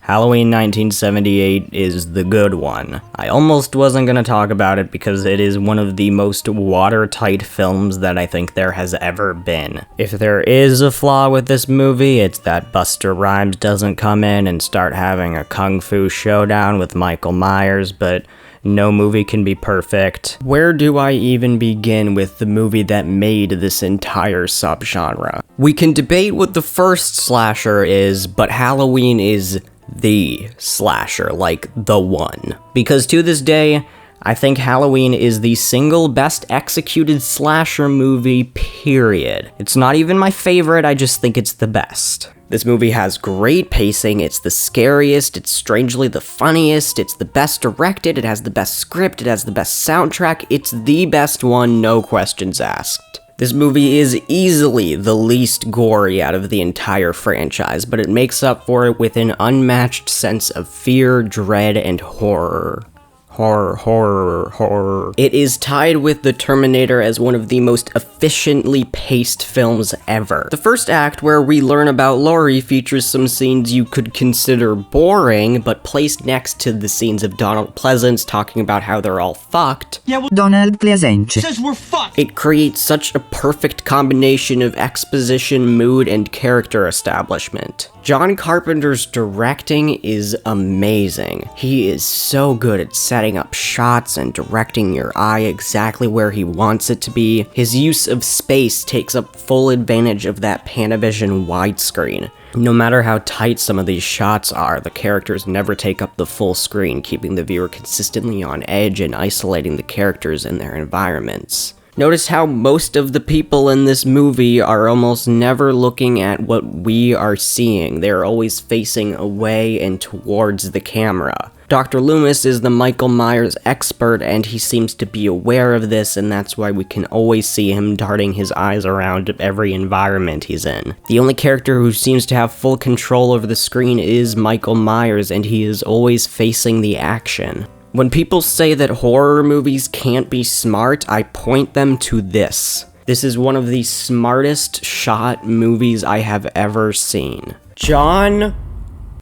Halloween 1978 is the good one. I almost wasn't gonna talk about it because it is one of the most watertight films that I think there has ever been. If there is a flaw with this movie, it's that Busta Rhymes doesn't come in and start having a kung fu showdown with Michael Myers, but no movie can be perfect. Where do I even begin with the movie that made this entire subgenre? We can debate what the first slasher is, but Halloween is the slasher, like the one. Because to this day, I think Halloween is the single best executed slasher movie, period. It's not even my favorite, I just think it's the best. This movie has great pacing, it's the scariest, it's strangely the funniest, it's the best directed, it has the best script, it has the best soundtrack, it's the best one, no questions asked. This movie is easily the least gory out of the entire franchise, but it makes up for it with an unmatched sense of fear, dread, and horror. Horror. It is tied with The Terminator as one of the most efficiently paced films ever. The first act, where we learn about Laurie, features some scenes you could consider boring, but placed next to the scenes of Donald Pleasance talking about how they're all fucked. Yeah, well, Donald Pleasance says we're fucked. It creates such a perfect combination of exposition, mood, and character establishment. John Carpenter's directing is amazing. He is so good at setting up shots and directing your eye exactly where he wants it to be. His use of space takes up full advantage of that Panavision widescreen. No matter how tight some of these shots are, the characters never take up the full screen, keeping the viewer consistently on edge and isolating the characters in their environments. Notice how most of the people in this movie are almost never looking at what we are seeing. They're always facing away and towards the camera. Dr. Loomis is the Michael Myers expert, and he seems to be aware of this, and that's why we can always see him darting his eyes around every environment he's in. The only character who seems to have full control over the screen is Michael Myers, and he is always facing the action. When people say that horror movies can't be smart, I point them to this. This is one of the smartest shot movies I have ever seen. John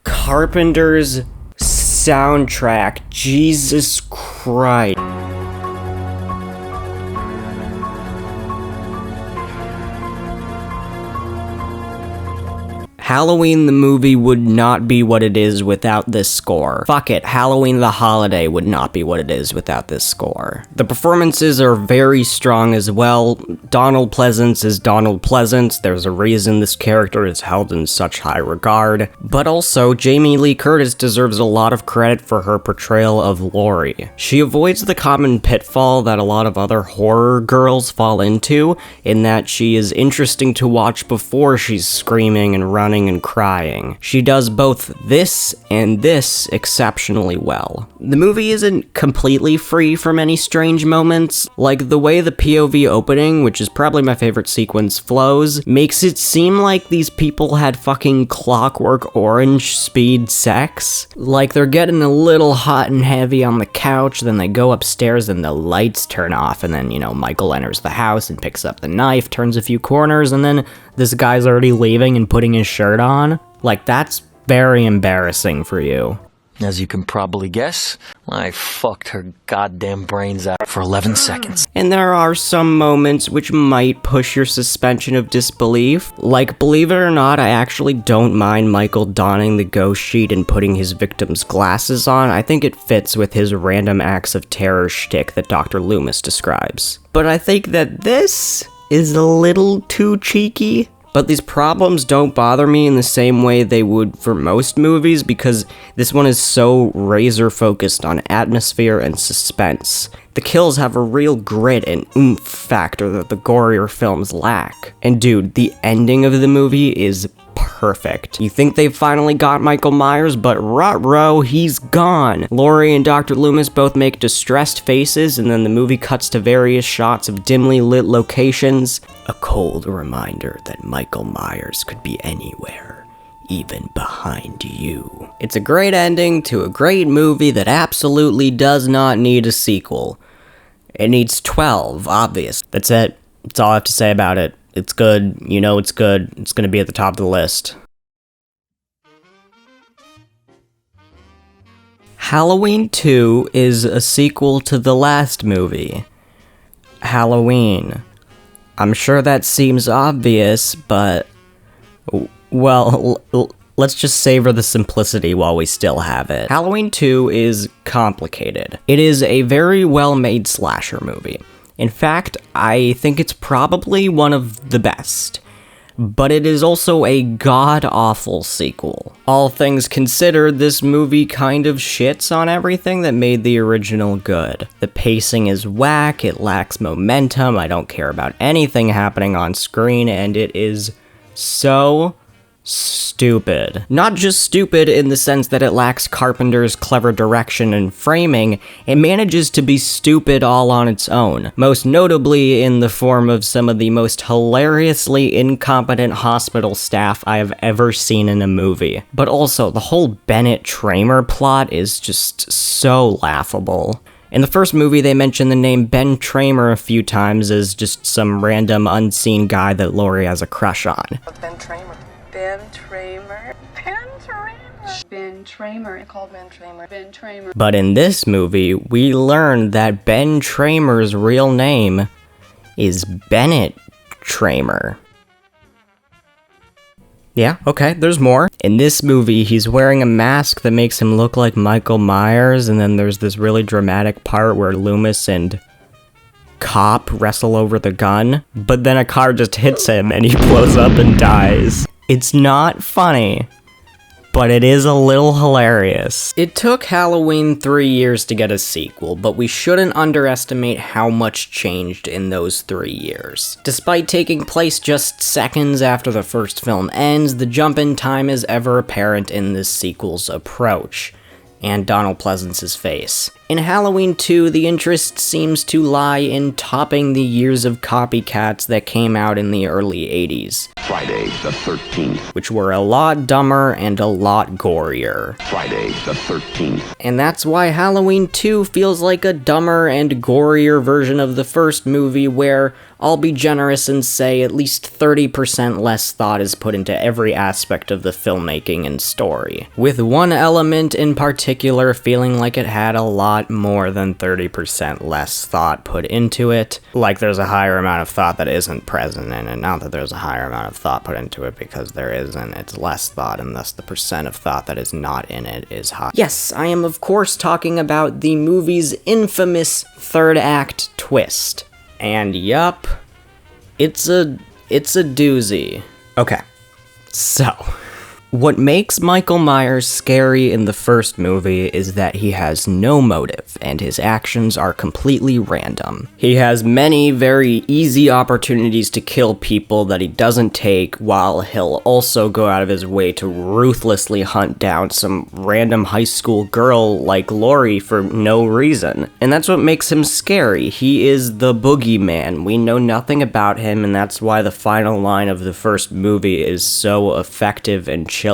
Carpenter's soundtrack, Jesus Christ. Halloween the movie would not be what it is without this score. Fuck it, Halloween the holiday would not be what it is without this score. The performances are very strong as well. Donald Pleasance is Donald Pleasance. There's a reason this character is held in such high regard. But also, Jamie Lee Curtis deserves a lot of credit for her portrayal of Laurie. She avoids the common pitfall that a lot of other horror girls fall into, in that she is interesting to watch before she's screaming and running and crying. She does both this and this exceptionally well. The movie isn't completely free from any strange moments, like the way the POV opening, which is probably my favorite sequence, flows, makes it seem like these people had fucking Clockwork Orange speed sex. Like they're getting a little hot and heavy on the couch, then they go upstairs and the lights turn off, and then, Michael enters the house and picks up the knife, turns a few corners, and then this guy's already leaving and putting his shirt on. Like, that's very embarrassing for you. As you can probably guess, I fucked her goddamn brains out for 11 seconds. And there are some moments which might push your suspension of disbelief. Like, believe it or not, I actually don't mind Michael donning the ghost sheet and putting his victim's glasses on. I think it fits with his random acts of terror shtick that Dr. Loomis describes. But I think that this is a little too cheeky. But these problems don't bother me in the same way they would for most movies, because this one is so razor focused on atmosphere and suspense. The kills have a real grit and oomph factor that the gorier films lack. And dude, the ending of the movie is perfect. perfect. You think they've finally got Michael Myers, but ruh-roh, he's gone. Laurie and Dr. Loomis both make distressed faces, and then the movie cuts to various shots of dimly lit locations. A cold reminder that Michael Myers could be anywhere, even behind you. It's a great ending to a great movie that absolutely does not need a sequel. It needs 12, obvious. That's it. That's all I have to say about it. It's good. You know it's good. It's gonna be at the top of the list. Halloween 2 is a sequel to the last movie, Halloween. I'm sure that seems obvious, but, well, let's just savor the simplicity while we still have it. Halloween 2 is complicated. It is a very well-made slasher movie. In fact, I think it's probably one of the best. But it is also a god-awful sequel. All things considered, this movie kind of shits on everything that made the original good. The pacing is whack, it lacks momentum, I don't care about anything happening on screen, and it is so stupid. Not just stupid in the sense that it lacks Carpenter's clever direction and framing, it manages to be stupid all on its own, most notably in the form of some of the most hilariously incompetent hospital staff I have ever seen in a movie. But also, the whole Bennett Tramer plot is just so laughable. In the first movie, they mention the name Ben Tramer a few times as just some random unseen guy that Laurie has a crush on. Ben Tramer. Ben Tramer. Ben Tramer. Ben Tramer. I called Ben Tramer. Ben Tramer. But in this movie, we learn that Ben Tramer's real name is Bennett Tramer. Yeah, okay, there's more. In this movie, he's wearing a mask that makes him look like Michael Myers, and then there's this really dramatic part where Loomis and Cop wrestle over the gun, but then a car just hits him and he blows up and dies. It's not funny, but it is a little hilarious. It took Halloween 3 years to get a sequel, but we shouldn't underestimate how much changed in those 3 years. Despite taking place just seconds after the first film ends, the jump in time is ever apparent in this sequel's approach, and Donald Pleasence's face. In Halloween 2, the interest seems to lie in topping the years of copycats that came out in the early 80s. Friday the 13th. Which were a lot dumber and a lot gorier. Friday the 13th. And that's why Halloween 2 feels like a dumber and gorier version of the first movie, where I'll be generous and say at least 30% less thought is put into every aspect of the filmmaking and story. With one element in particular feeling like it had a lot more than 30% less thought put into it. Like there's a higher amount of thought that isn't present in it. Not that there's a higher amount of thought put into it, because there isn't. It's less thought, and thus the percent of thought that is not in it is high. Yes, I am of course talking about the movie's infamous third act twist. And yup, it's a doozy. Okay, so what makes Michael Myers scary in the first movie is that he has no motive, and his actions are completely random. He has many very easy opportunities to kill people that he doesn't take, while he'll also go out of his way to ruthlessly hunt down some random high school girl like Laurie for no reason. And that's what makes him scary. He is the boogeyman. We know nothing about him, and that's why the final line of the first movie is so effective and chilling.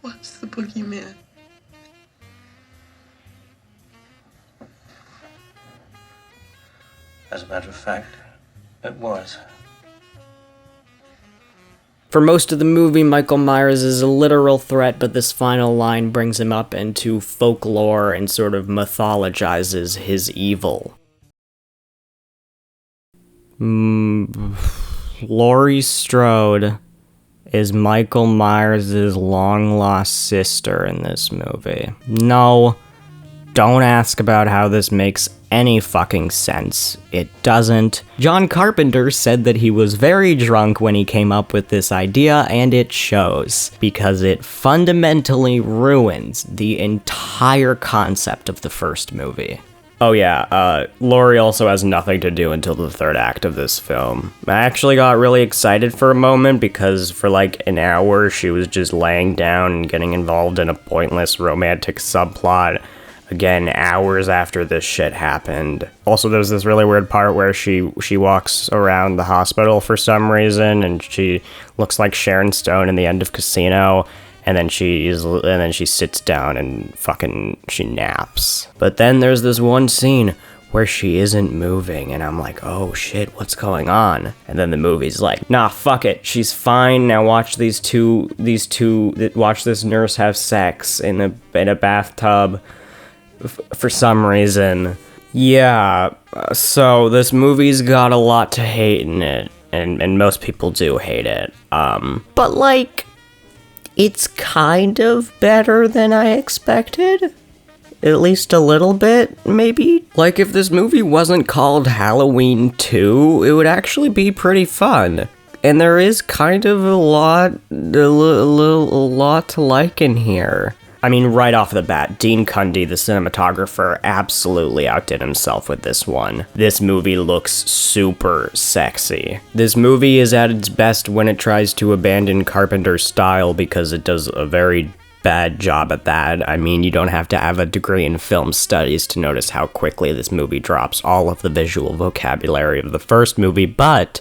What's the boogeyman? As a matter of fact, it was. For most of the movie, Michael Myers is a literal threat, but this final line brings him up into folklore and sort of mythologizes his evil. Laurie Strode is Michael Myers' long-lost sister in this movie. No, don't ask about how this makes any fucking sense. It doesn't. John Carpenter said that he was very drunk when he came up with this idea, and it shows, because it fundamentally ruins the entire concept of the first movie. Oh yeah, Laurie also has nothing to do until the third act of this film. I actually got really excited for a moment because for like an hour she was just laying down and getting involved in a pointless romantic subplot. Again, hours after this shit happened. Also, there's this really weird part where she walks around the hospital for some reason, and she looks like Sharon Stone in the end of Casino. And then she sits down and she naps. But then there's this one scene where she isn't moving, and I'm like, oh shit, what's going on? And then the movie's like, nah, fuck it, she's fine. Now watch watch this nurse have sex in a bathtub for some reason. Yeah, so this movie's got a lot to hate in it, and most people do hate it. But like, it's kind of better than I expected. At least a little bit, maybe? Like, if this movie wasn't called Halloween 2, it would actually be pretty fun. And there is kind of a lot to like in here. I mean, right off the bat, Dean Cundey, the cinematographer, absolutely outdid himself with this one. This movie looks super sexy. This movie is at its best when it tries to abandon Carpenter's style because it does a very bad job at that. I mean, you don't have to have a degree in film studies to notice how quickly this movie drops all of the visual vocabulary of the first movie, but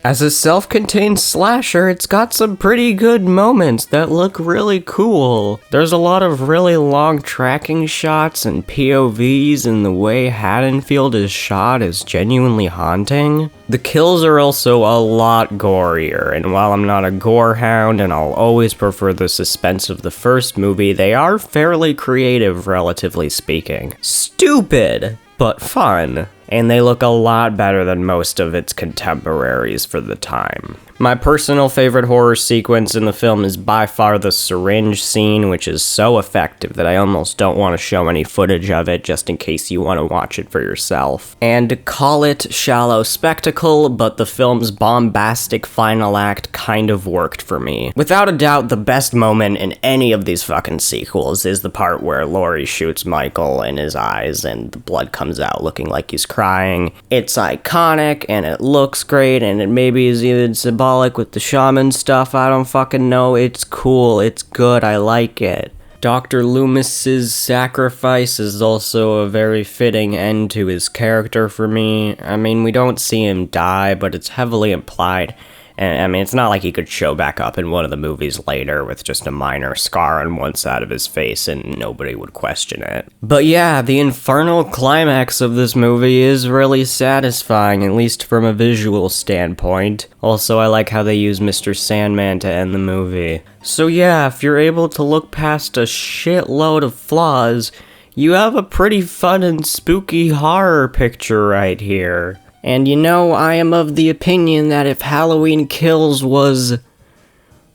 as a self-contained slasher, it's got some pretty good moments that look really cool. There's a lot of really long tracking shots and POVs, and the way Haddonfield is shot is genuinely haunting. The kills are also a lot gorier, and while I'm not a gore hound and I'll always prefer the suspense of the first movie, they are fairly creative, relatively speaking. Stupid, but fun. And they look a lot better than most of its contemporaries for the time. My personal favorite horror sequence in the film is by far the syringe scene, which is so effective that I almost don't want to show any footage of it just in case you want to watch it for yourself. And call it shallow spectacle, but the film's bombastic final act kind of worked for me. Without a doubt, the best moment in any of these fucking sequels is the part where Laurie shoots Michael in his eyes and the blood comes out looking like he's crying. It's iconic and it looks great, and it maybe is even symbolic with the shaman stuff, I don't fucking know. It's cool, it's good, I like it. Dr. Loomis's sacrifice is also a very fitting end to his character for me. I mean, we don't see him die, but it's heavily implied. And I mean, it's not like he could show back up in one of the movies later with just a minor scar on one side of his face and nobody would question it. But yeah, the infernal climax of this movie is really satisfying, at least from a visual standpoint. Also, I like how they use Mr. Sandman to end the movie. So yeah, if you're able to look past a shitload of flaws, you have a pretty fun and spooky horror picture right here. And you know, I am of the opinion that if Halloween Kills was,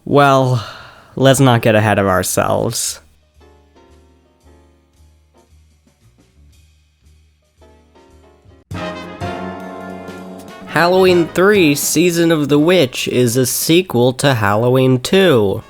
well, let's not get ahead of ourselves. Halloween 3: Season of the Witch is a sequel to Halloween 2.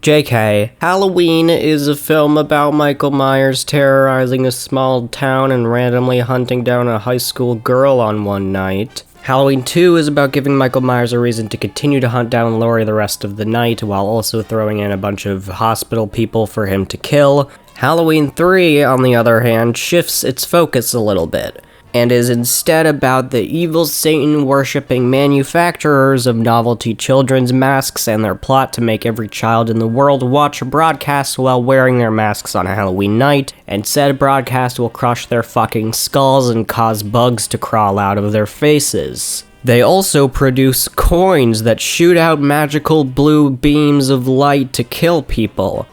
JK, Halloween is a film about Michael Myers terrorizing a small town and randomly hunting down a high school girl on one night. Halloween 2 is about giving Michael Myers a reason to continue to hunt down Laurie the rest of the night, while also throwing in a bunch of hospital people for him to kill. Halloween 3, on the other hand, shifts its focus a little bit, and is instead about the evil Satan-worshipping manufacturers of novelty children's masks and their plot to make every child in the world watch a broadcast while wearing their masks on Halloween night, and said broadcast will crush their fucking skulls and cause bugs to crawl out of their faces. They also produce coins that shoot out magical blue beams of light to kill people.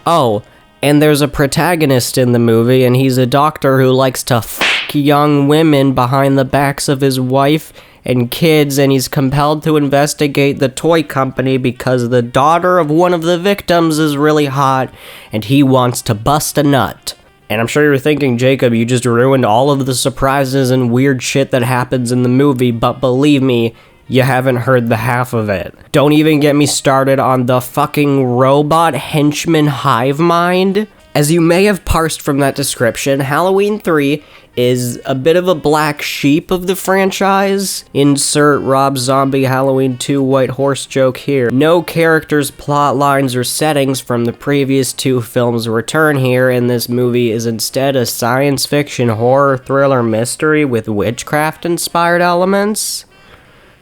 Oh, and there's a protagonist in the movie, and he's a doctor who likes to fuck young women behind the backs of his wife and kids, and he's compelled to investigate the toy company because the daughter of one of the victims is really hot, and he wants to bust a nut. And I'm sure you're thinking, Jacob, you just ruined all of the surprises and weird shit that happens in the movie, but believe me, You haven't heard the half of it. Don't even get me started on the fucking robot henchman hive mind. As you may have parsed from that description, Halloween 3 is a bit of a black sheep of the franchise. Insert Rob Zombie Halloween 2 White Horse joke here. No characters, plot lines, or settings from the previous two films return here, and this movie is instead a science fiction horror thriller mystery with witchcraft-inspired elements.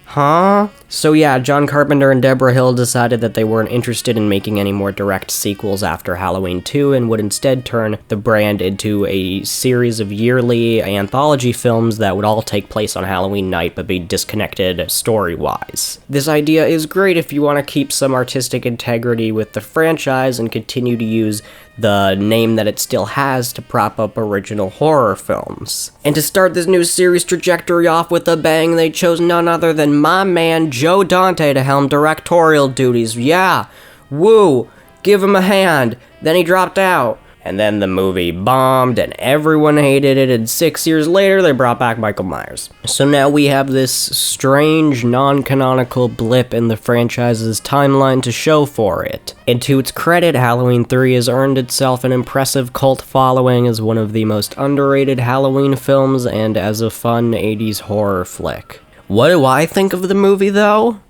Huh? So yeah, John Carpenter and Deborah Hill decided that they weren't interested in making any more direct sequels after Halloween 2 and would instead turn the brand into a series of yearly anthology films that would all take place on Halloween night but be disconnected story-wise. This idea is great if you want to keep some artistic integrity with the franchise and continue to use the name that it still has to prop up original horror films. And to start this new series trajectory off with a bang, they chose none other than my man Joe Dante to helm directorial duties. Yeah, woo, give him a hand. Then he dropped out. And then the movie bombed and everyone hated it, and 6 years later they brought back Michael Myers. So now we have this strange, non-canonical blip in the franchise's timeline to show for it. And to its credit, Halloween 3 has earned itself an impressive cult following as one of the most underrated Halloween films and as a fun 80s horror flick. What do I think of the movie, though?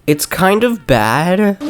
It's kind of bad.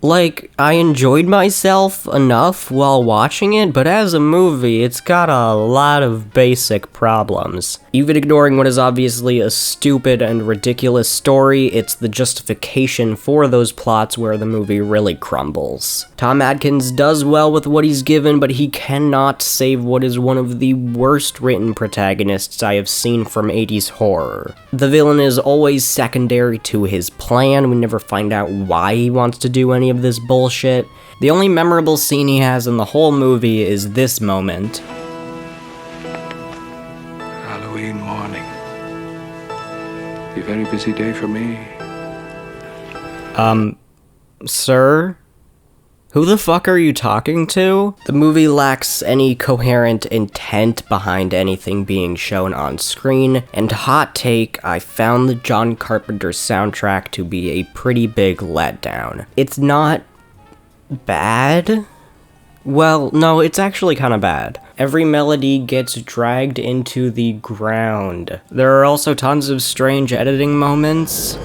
Like, I enjoyed myself enough while watching it, but as a movie, it's got a lot of basic problems. Even ignoring what is obviously a stupid and ridiculous story, it's the justification for those plots where the movie really crumbles. Tom Atkins does well with what he's given, but he cannot save what is one of the worst written protagonists I have seen from 80s horror. The villain is always secondary to his plan. We never find out why he wants to do any of this bullshit. The only memorable scene he has in the whole movie is this moment. Halloween morning. A very busy day for me. Sir? Who the fuck are you talking to? The movie lacks any coherent intent behind anything being shown on screen, and hot take, I found the John Carpenter soundtrack to be a pretty big letdown. It's not bad? Well, no, it's actually kinda bad. Every melody gets dragged into the ground. There are also tons of strange editing moments.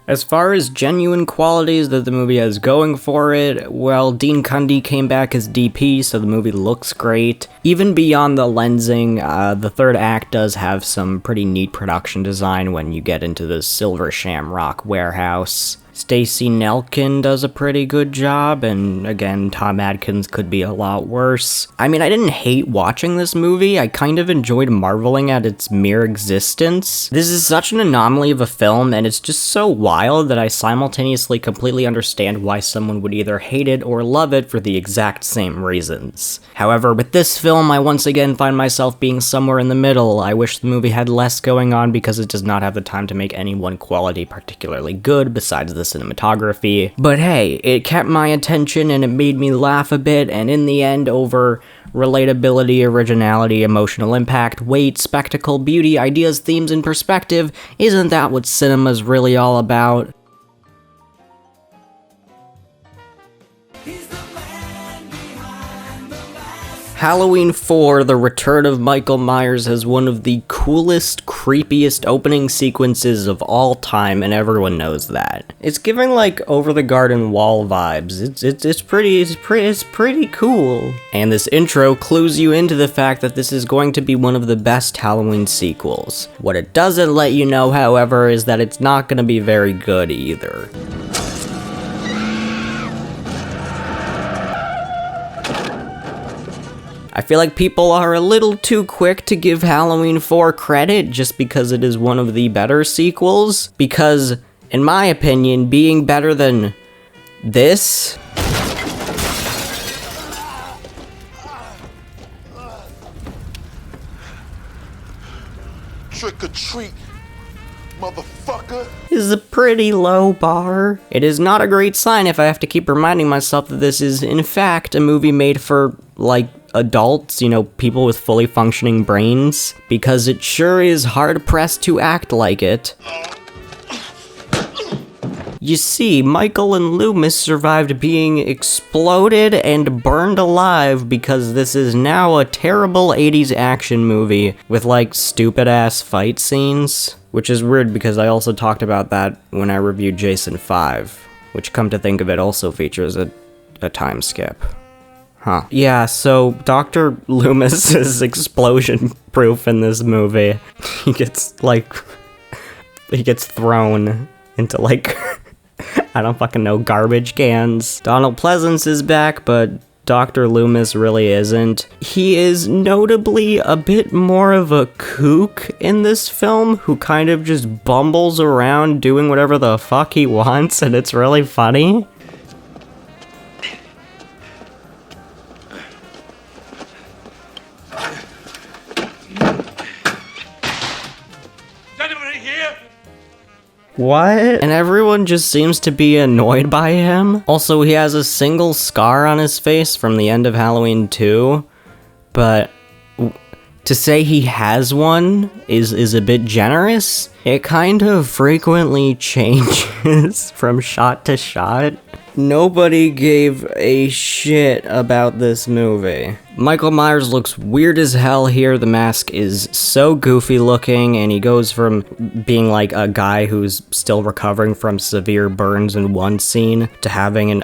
As far as genuine qualities that the movie has going for it, well, Dean Cundey came back as DP, so the movie looks great. Even beyond the lensing, the third act does have some pretty neat production design when you get into the Silver Shamrock warehouse. Stacey Nelkin does a pretty good job, and again, Tom Atkins could be a lot worse. I mean, I didn't hate watching this movie, I kind of enjoyed marveling at its mere existence. This is such an anomaly of a film, and it's just so wild that I simultaneously completely understand why someone would either hate it or love it for the exact same reasons. However, with this film, I once again find myself being somewhere in the middle. I wish the movie had less going on because it does not have the time to make any one quality particularly good besides the cinematography. But hey, it kept my attention and it made me laugh a bit, and in the end, over relatability, originality, emotional impact, weight, spectacle, beauty, ideas, themes, and perspective, isn't that what cinema's really all about? Halloween 4, The Return of Michael Myers, has one of the coolest, creepiest opening sequences of all time, and everyone knows that. It's giving like Over the Garden Wall vibes. It's pretty cool. And this intro clues you into the fact that this is going to be one of the best Halloween sequels. What it doesn't let you know, however, is that it's not gonna be very good either. I feel like people are a little too quick to give Halloween 4 credit just because it is one of the better sequels, because, in my opinion, being better than this... trick or treat, motherfucker. Is a pretty low bar. It is not a great sign if I have to keep reminding myself that this is, in fact, a movie made for, like, adults, you know, people with fully functioning brains, because it sure is hard-pressed to act like it. You see, Michael and Loomis survived being exploded and burned alive because this is now a terrible 80s action movie with, like, stupid-ass fight scenes. Which is weird because I also talked about that when I reviewed Jason 5, which, come to think of it, also features a time skip. Huh. Yeah, so Dr. Loomis is explosion-proof in this movie. He gets thrown into, like, I don't fucking know, garbage cans. Donald Pleasance is back, but Dr. Loomis really isn't. He is notably a bit more of a kook in this film, who kind of just bumbles around doing whatever the fuck he wants, and it's really funny. What? And everyone just seems to be annoyed by him. Also, he has a single scar on his face from the end of Halloween 2, but to say he has one is a bit generous. It kind of frequently changes from shot to shot. Nobody gave a shit about this movie. Michael Myers looks weird as hell here. The mask is so goofy looking, and he goes from being like a guy who's still recovering from severe burns in one scene to having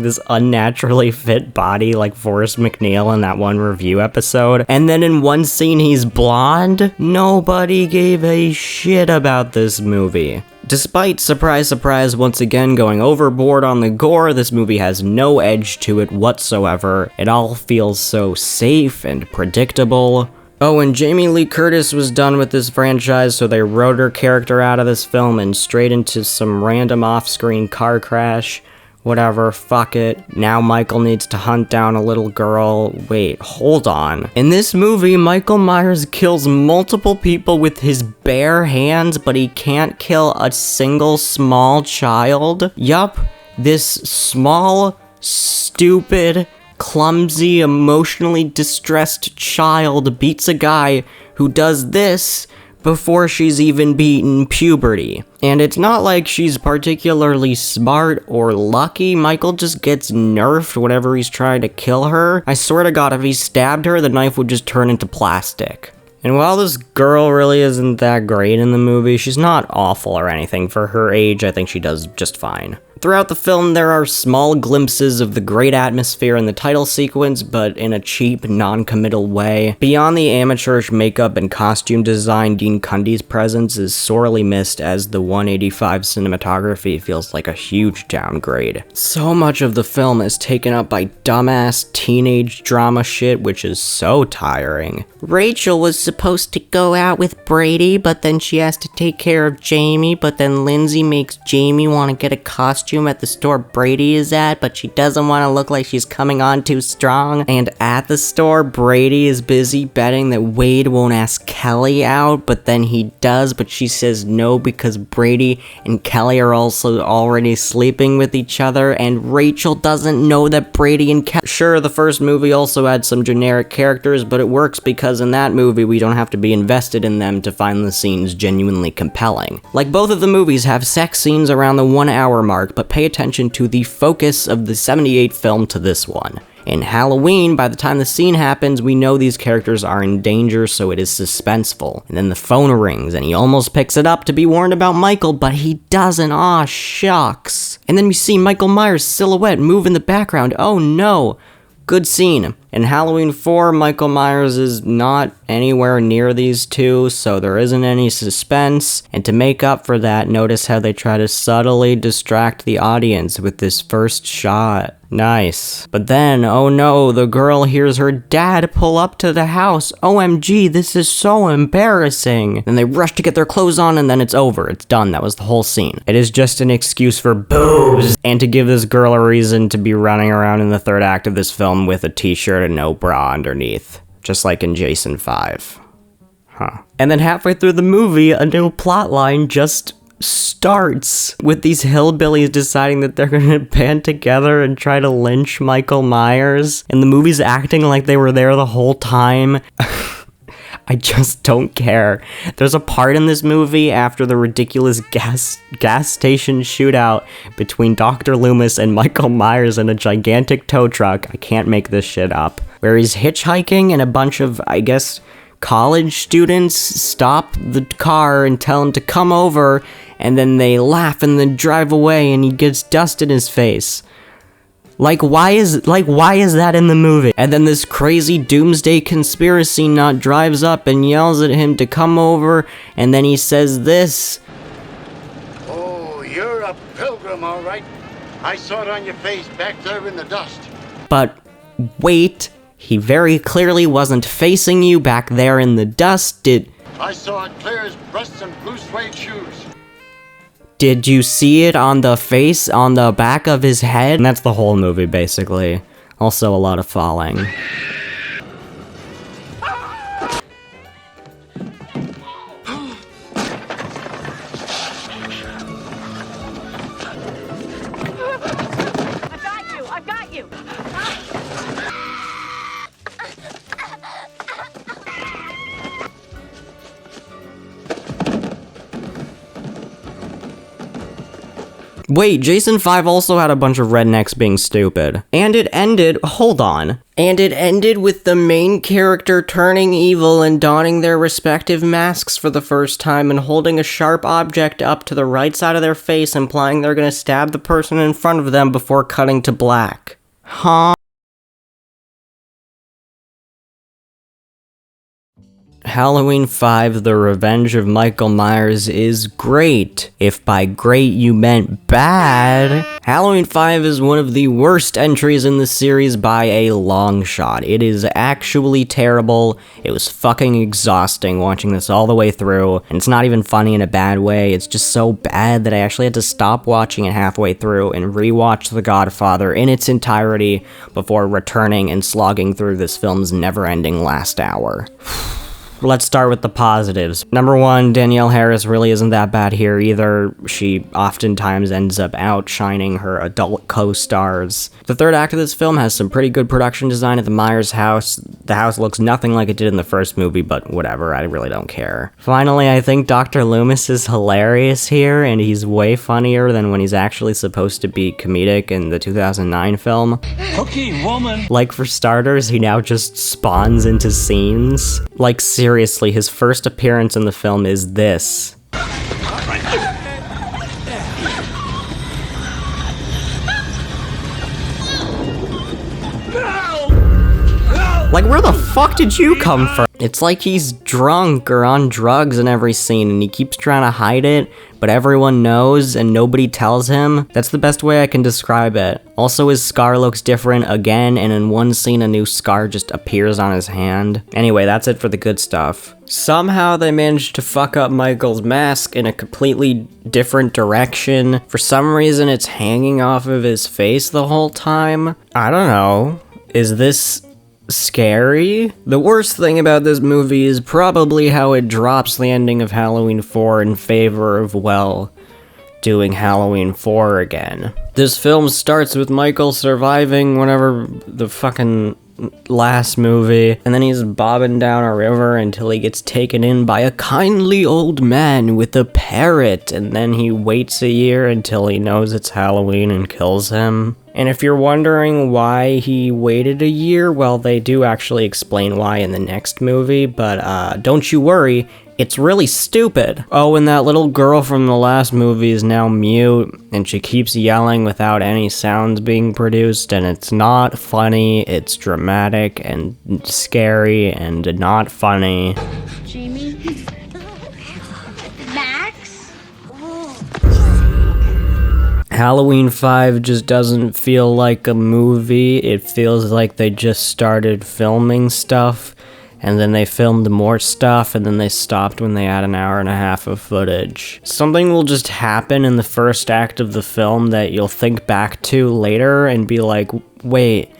this unnaturally fit body like Forrest McNeil in that one review episode. And then in one scene he's blonde. Nobody gave a shit about this movie. Despite, surprise surprise, once again going overboard on the gore, this movie has no edge to it whatsoever. It all feels so safe and predictable. Oh, and Jamie Lee Curtis was done with this franchise, so they wrote her character out of this film and straight into some random off-screen car crash. Whatever, fuck it. Now Michael needs to hunt down a little girl. Wait, hold on. In this movie, Michael Myers kills multiple people with his bare hands, but he can't kill a single small child. Yup, this small, stupid, clumsy, emotionally distressed child beats a guy who does this before she's even beaten puberty. And it's not like she's particularly smart or lucky. Michael just gets nerfed whenever he's trying to kill her. I swear to God, if he stabbed her, the knife would just turn into plastic. And while this girl really isn't that great in the movie, she's not awful or anything. For her age, I think she does just fine. Throughout the film, there are small glimpses of the great atmosphere in the title sequence, but in a cheap, non-committal way. Beyond the amateurish makeup and costume design, Dean Cundy's presence is sorely missed, as the 185 cinematography feels like a huge downgrade. So much of the film is taken up by dumbass teenage drama shit, which is so tiring. Rachel was supposed to go out with Brady, but then she has to take care of Jamie, but then Lindsay makes Jamie want to get a costume at the store Brady is at, but she doesn't want to look like she's coming on too strong. And at the store, Brady is busy betting that Wade won't ask Kelly out, but then he does, but she says no because Brady and Kelly are also already sleeping with each other, and Rachel doesn't know that Brady and Kelly... Sure, the first movie also had some generic characters, but it works because in that movie we don't have to be invested in them to find the scenes genuinely compelling. Like, both of the movies have sex scenes around the 1 hour mark, but pay attention to the focus of the 78 film to this one. In Halloween, by the time the scene happens, we know these characters are in danger, so it is suspenseful. And then the phone rings, and he almost picks it up to be warned about Michael, but he doesn't. Aw, shucks. And then we see Michael Myers' silhouette move in the background. Oh no. Good scene. In Halloween 4, Michael Myers is not anywhere near these two, so there isn't any suspense. And to make up for that, notice how they try to subtly distract the audience with this first shot. Nice. But then, oh no, the girl hears her dad pull up to the house. OMG, this is so embarrassing. Then they rush to get their clothes on, and then it's over. It's done. That was the whole scene. It is just an excuse for boobs, and to give this girl a reason to be running around in the third act of this film with a t-shirt and no bra underneath. Just like in Jason 5. And then halfway through the movie, a new plotline just starts with these hillbillies deciding that they're gonna band together and try to lynch Michael Myers, and the movie's acting like they were there the whole time. I just don't care. There's a part in this movie after the ridiculous gas station shootout between Dr. Loomis and Michael Myers in a gigantic tow truck, I can't make this shit up, where he's hitchhiking and a bunch of, I guess, college students stop the car and tell him to come over, and then they laugh and then drive away and he gets dust in his face. Why is that in the movie? And then this crazy doomsday conspiracy nut drives up and yells at him to come over, and then he says this. Oh, you're a pilgrim, all right. I saw it on your face back there in the dust. But wait, he very clearly wasn't facing you back there in the dust. I saw it clear as breasts and blue suede shoes. Did you see it on the face, on the back of his head? And that's the whole movie, basically. Also, a lot of falling. I got you! Wait, Jason 5 also had a bunch of rednecks being stupid. And it ended, hold on. And it ended with the main character turning evil and donning their respective masks for the first time and holding a sharp object up to the right side of their face, implying they're gonna stab the person in front of them before cutting to black. Huh? Halloween 5, The Revenge of Michael Myers is great. If by great you meant bad. Halloween 5 is one of the worst entries in the series by a long shot. It is actually terrible. It was fucking exhausting watching this all the way through, and it's not even funny in a bad way. It's just so bad that I actually had to stop watching it halfway through and rewatch The Godfather in its entirety before returning and slogging through this film's never-ending last hour. Let's start with the positives. Number one, Danielle Harris really isn't that bad here either. She oftentimes ends up outshining her adult co-stars. The third act of this film has some pretty good production design at the Myers house. The house looks nothing like it did in the first movie, but whatever, I really don't care. Finally, I think Dr. Loomis is hilarious here, and he's way funnier than when he's actually supposed to be comedic in the 2009 film. Okay, woman. Like, for starters, he now just spawns into scenes. Like, seriously, his first appearance in the film is this. Like, where the fuck did you come from? It's like he's drunk or on drugs in every scene and he keeps trying to hide it, but everyone knows and nobody tells him. That's the best way I can describe it. Also, his scar looks different again, and in one scene a new scar just appears on his hand. Anyway, that's it for the good stuff. Somehow they managed to fuck up Michael's mask in a completely different direction. For some reason it's hanging off of his face the whole time. I don't know. Is this scary? The worst thing about this movie is probably how it drops the ending of Halloween 4 in favor of, well, doing Halloween 4 again. This film starts with Michael surviving whatever the fucking last movie, and then he's bobbing down a river until he gets taken in by a kindly old man with a parrot, and then he waits a year until he knows it's Halloween and kills him. And if you're wondering why he waited a year, well, they do actually explain why in the next movie, but don't you worry, it's really stupid. Oh, and that little girl from the last movie is now mute, and she keeps yelling without any sounds being produced, and it's not funny, it's dramatic and scary and not funny. Jamie? Max? Halloween 5 just doesn't feel like a movie. It feels like they just started filming stuff, and then they filmed more stuff, and then they stopped when they had an hour and a half of footage. Something will just happen in the first act of the film that you'll think back to later and be like, wait,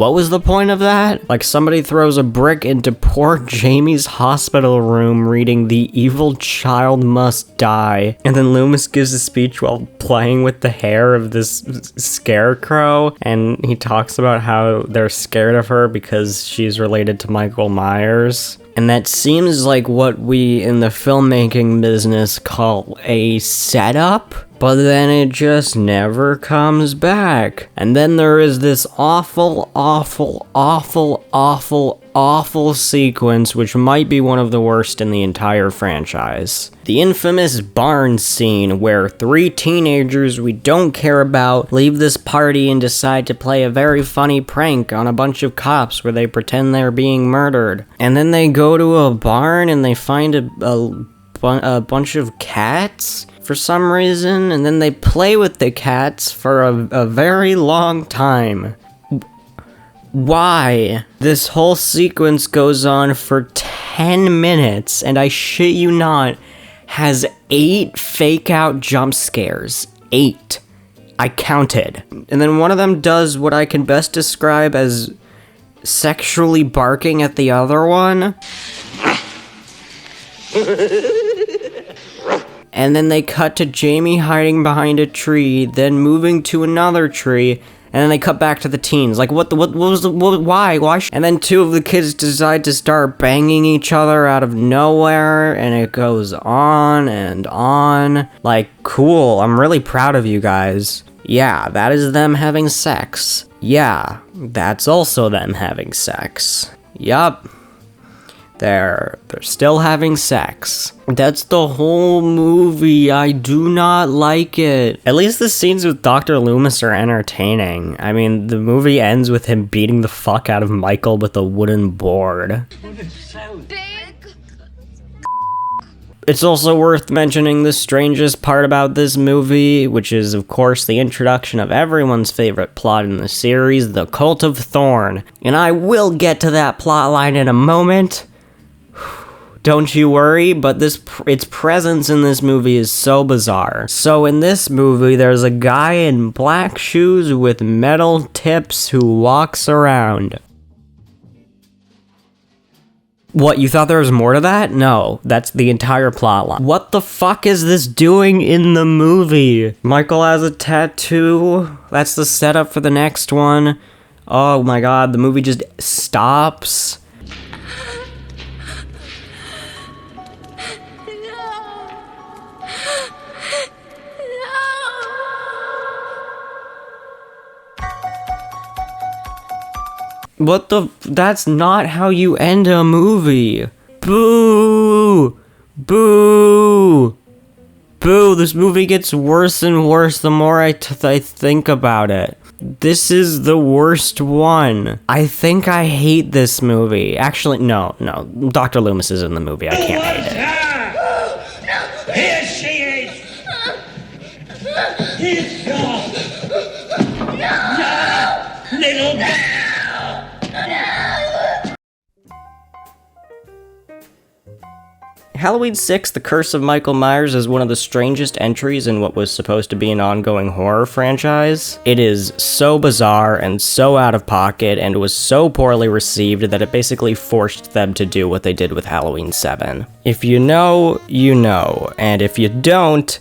What was the point of that? Like, somebody throws a brick into poor Jamie's hospital room reading "The evil child must die," and then Loomis gives a speech while playing with the hair of this scarecrow, and he talks about how they're scared of her because she's related to Michael Myers. And that seems like what we in the filmmaking business call a setup, but then it just never comes back. And then there is this awful sequence, which might be one of the worst in the entire franchise. The infamous barn scene where 3 teenagers we don't care about leave this party and decide to play a very funny prank on a bunch of cops where they pretend they're being murdered. And then they go to a barn and they find a bunch of cats for some reason, and then they play with the cats for a very long time. Why? This whole sequence goes on for 10 minutes, and I shit you not, has 8 fake-out jump scares. 8. I counted. And then one of them does what I can best describe as sexually barking at the other one. And then they cut to Jamie hiding behind a tree, then moving to another tree, and then they cut back to the teens. Like, why? And then 2 of the kids decide to start banging each other out of nowhere, and it goes on and on. Like, cool, I'm really proud of you guys. Yeah, that is them having sex. Yeah, that's also them having sex. Yup. They're still having sex. That's the whole movie. I do not like it. At least the scenes with Dr. Loomis are entertaining. I mean, the movie ends with him beating the fuck out of Michael with a wooden board. It's also worth mentioning the strangest part about this movie, which is, of course, the introduction of everyone's favorite plot in the series, the Cult of Thorn. And I will get to that plotline in a moment. Don't you worry, but its presence in this movie is so bizarre. So in this movie, there's a guy in black shoes with metal tips who walks around. What, you thought there was more to that? No, that's the entire plotline. What the fuck is this doing in the movie? Michael has a tattoo. That's the setup for the next one. Oh my god, the movie just stops. What the? That's not how you end a movie. Boo! Boo! Boo! This movie gets worse and worse the more I think about it. This is the worst one. I think I hate this movie. Actually, no. Dr. Loomis is in the movie. I can't hate it. Here she is! He's gone! No! Little girl! Halloween 6, The Curse of Michael Myers is one of the strangest entries in what was supposed to be an ongoing horror franchise. It is so bizarre and so out of pocket and was so poorly received that it basically forced them to do what they did with Halloween 7. If you know, you know, and if you don't,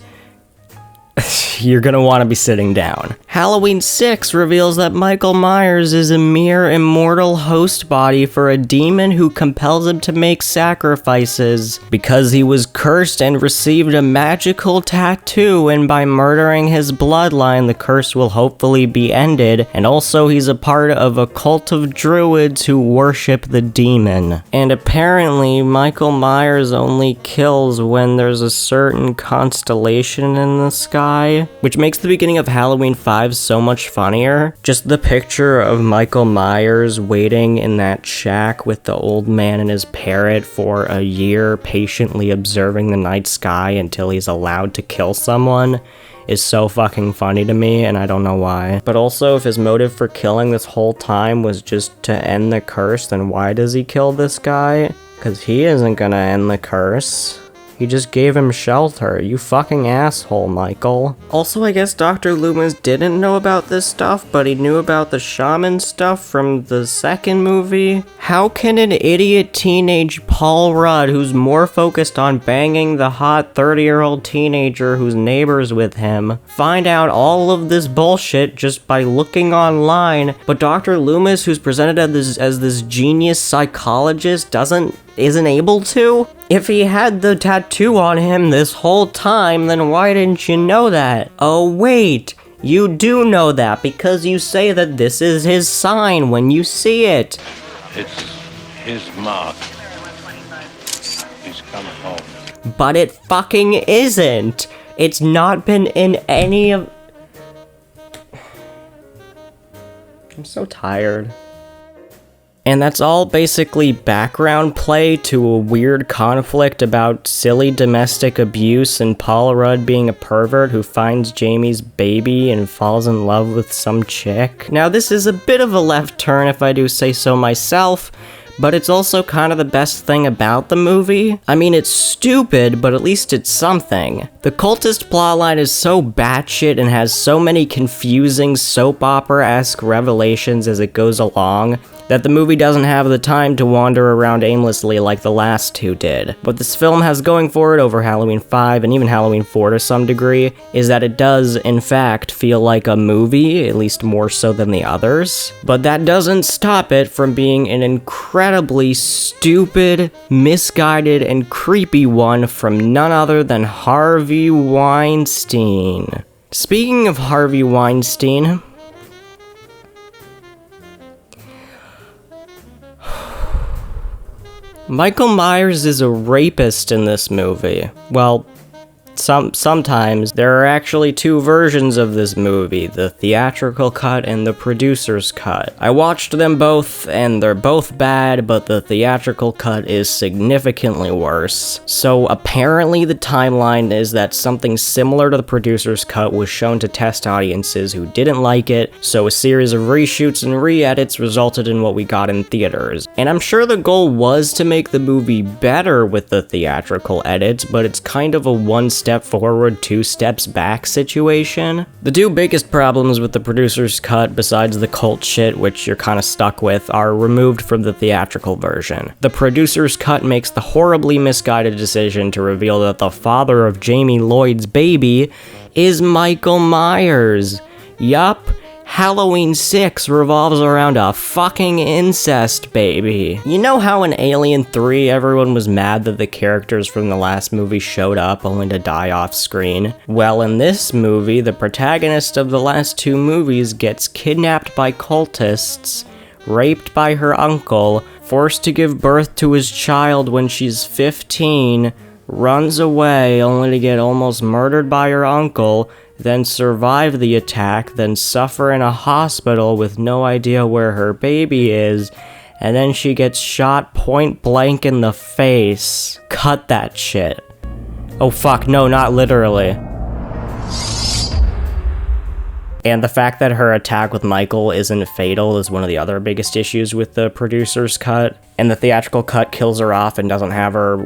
you're gonna want to be sitting down. Halloween 6 reveals that Michael Myers is a mere immortal host body for a demon who compels him to make sacrifices because he was cursed and received a magical tattoo, and by murdering his bloodline, the curse will hopefully be ended, and also he's a part of a cult of druids who worship the demon. And apparently, Michael Myers only kills when there's a certain constellation in the sky, which makes the beginning of Halloween 5 so much funnier. Just the picture of Michael Myers waiting in that shack with the old man and his parrot for a year, patiently observing the night sky until he's allowed to kill someone, is so fucking funny to me, and I don't know why. But also, if his motive for killing this whole time was just to end the curse, then why does he kill this guy? Because he isn't gonna end the curse. He just gave him shelter. You fucking asshole, Michael. Also, I guess Dr. Loomis didn't know about this stuff, but he knew about the shaman stuff from the second movie. How can an idiot teenage Paul Rudd, who's more focused on banging the hot 30-year-old teenager whose neighbor's with him, find out all of this bullshit just by looking online, but Dr. Loomis, who's presented as this genius psychologist, isn't able to? If he had the tattoo on him this whole time, then why didn't you know that? Oh wait, you do know that because you say that this is his sign when you see it. It's his mark. He's come home. But it fucking isn't. It's not been in any of... I'm so tired. And that's all basically background play to a weird conflict about silly domestic abuse and Paul Rudd being a pervert who finds Jamie's baby and falls in love with some chick. Now this is a bit of a left turn if I do say so myself, but it's also kind of the best thing about the movie. I mean, it's stupid, but at least it's something. The cultist plotline is so batshit and has so many confusing soap opera-esque revelations as it goes along that the movie doesn't have the time to wander around aimlessly like the last two did. What this film has going for it over Halloween 5 and even Halloween 4 to some degree is that it does, in fact, feel like a movie, at least more so than the others. But that doesn't stop it from being an incredibly stupid, misguided, and creepy one from none other than Harvey Weinstein. Speaking of Harvey Weinstein, Michael Myers is a rapist in this movie. Well, sometimes. There are actually two versions of this movie, the theatrical cut and the producer's cut. I watched them both, and they're both bad, but the theatrical cut is significantly worse. So apparently the timeline is that something similar to the producer's cut was shown to test audiences who didn't like it, so a series of reshoots and re-edits resulted in what we got in theaters. And I'm sure the goal was to make the movie better with the theatrical edits, but it's kind of a one step forward, two steps back situation. The two biggest problems with the producer's cut, besides the cult shit, which you're kinda stuck with, are removed from the theatrical version. The producer's cut makes the horribly misguided decision to reveal that the father of Jamie Lloyd's baby is Michael Myers. Yup. Halloween 6 revolves around a fucking incest baby. You know how in Alien 3 everyone was mad that the characters from the last movie showed up only to die off screen? Well, in this movie, the protagonist of the last two movies gets kidnapped by cultists, raped by her uncle, forced to give birth to his child when she's 15, runs away only to get almost murdered by her uncle, then survive the attack, then suffer in a hospital with no idea where her baby is, and then she gets shot point blank in the face. Cut that shit. Oh fuck, no, not literally. And the fact that her attack with Michael isn't fatal is one of the other biggest issues with the producer's cut. And the theatrical cut kills her off and doesn't have her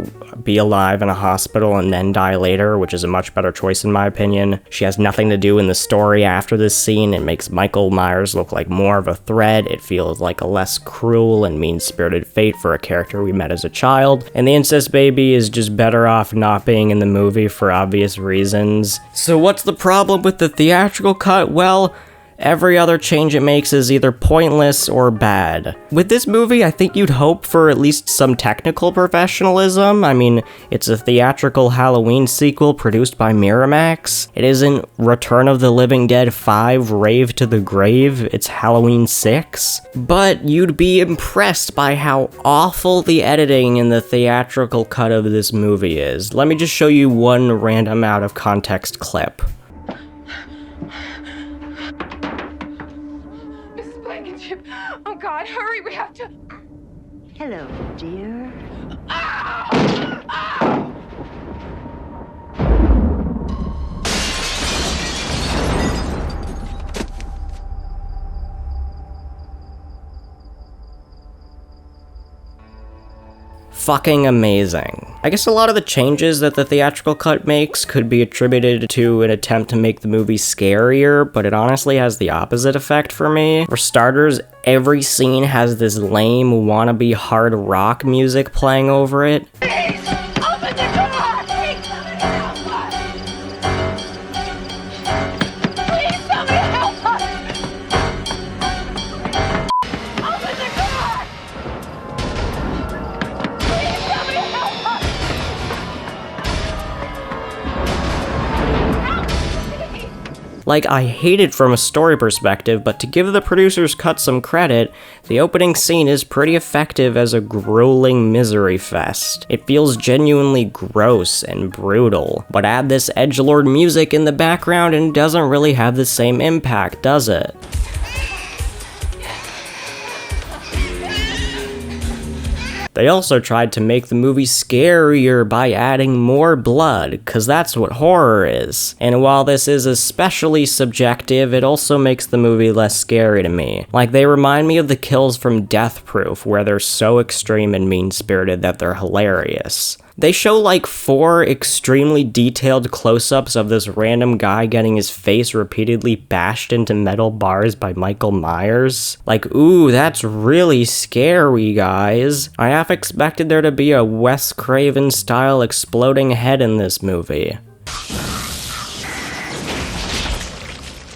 be alive in a hospital and then die later, which is a much better choice in my opinion. She has nothing to do in the story after this scene. It makes Michael Myers look like more of a threat. It feels like a less cruel and mean-spirited fate for a character we met as a child. And the incest baby is just better off not being in the movie for obvious reasons. So what's the problem with the theatrical cut? Well, every other change it makes is either pointless or bad. With this movie, I think you'd hope for at least some technical professionalism. I mean, it's a theatrical Halloween sequel produced by Miramax. It isn't Return of the Living Dead 5 Rave to the Grave, it's Halloween 6. But you'd be impressed by how awful the editing in the theatrical cut of this movie is. Let me just show you one random out of context clip. Oh God, hurry, we have to... Hello, dear. fucking amazing. I guess a lot of the changes that the theatrical cut makes could be attributed to an attempt to make the movie scarier, but it honestly has the opposite effect for me. For starters, every scene has this lame wannabe hard rock music playing over it. Like, I hate it from a story perspective, but to give the producer's cut some credit, the opening scene is pretty effective as a grueling misery fest. It feels genuinely gross and brutal, but add this edgelord music in the background and it doesn't really have the same impact, does it? They also tried to make the movie scarier by adding more blood, cause that's what horror is. And while this is especially subjective, it also makes the movie less scary to me. Like, they remind me of the kills from Death Proof, where they're so extreme and mean-spirited that they're hilarious. They show like 4 extremely detailed close-ups of this random guy getting his face repeatedly bashed into metal bars by Michael Myers. Like, ooh, that's really scary, guys. I half expected there to be a Wes Craven-style exploding head in this movie.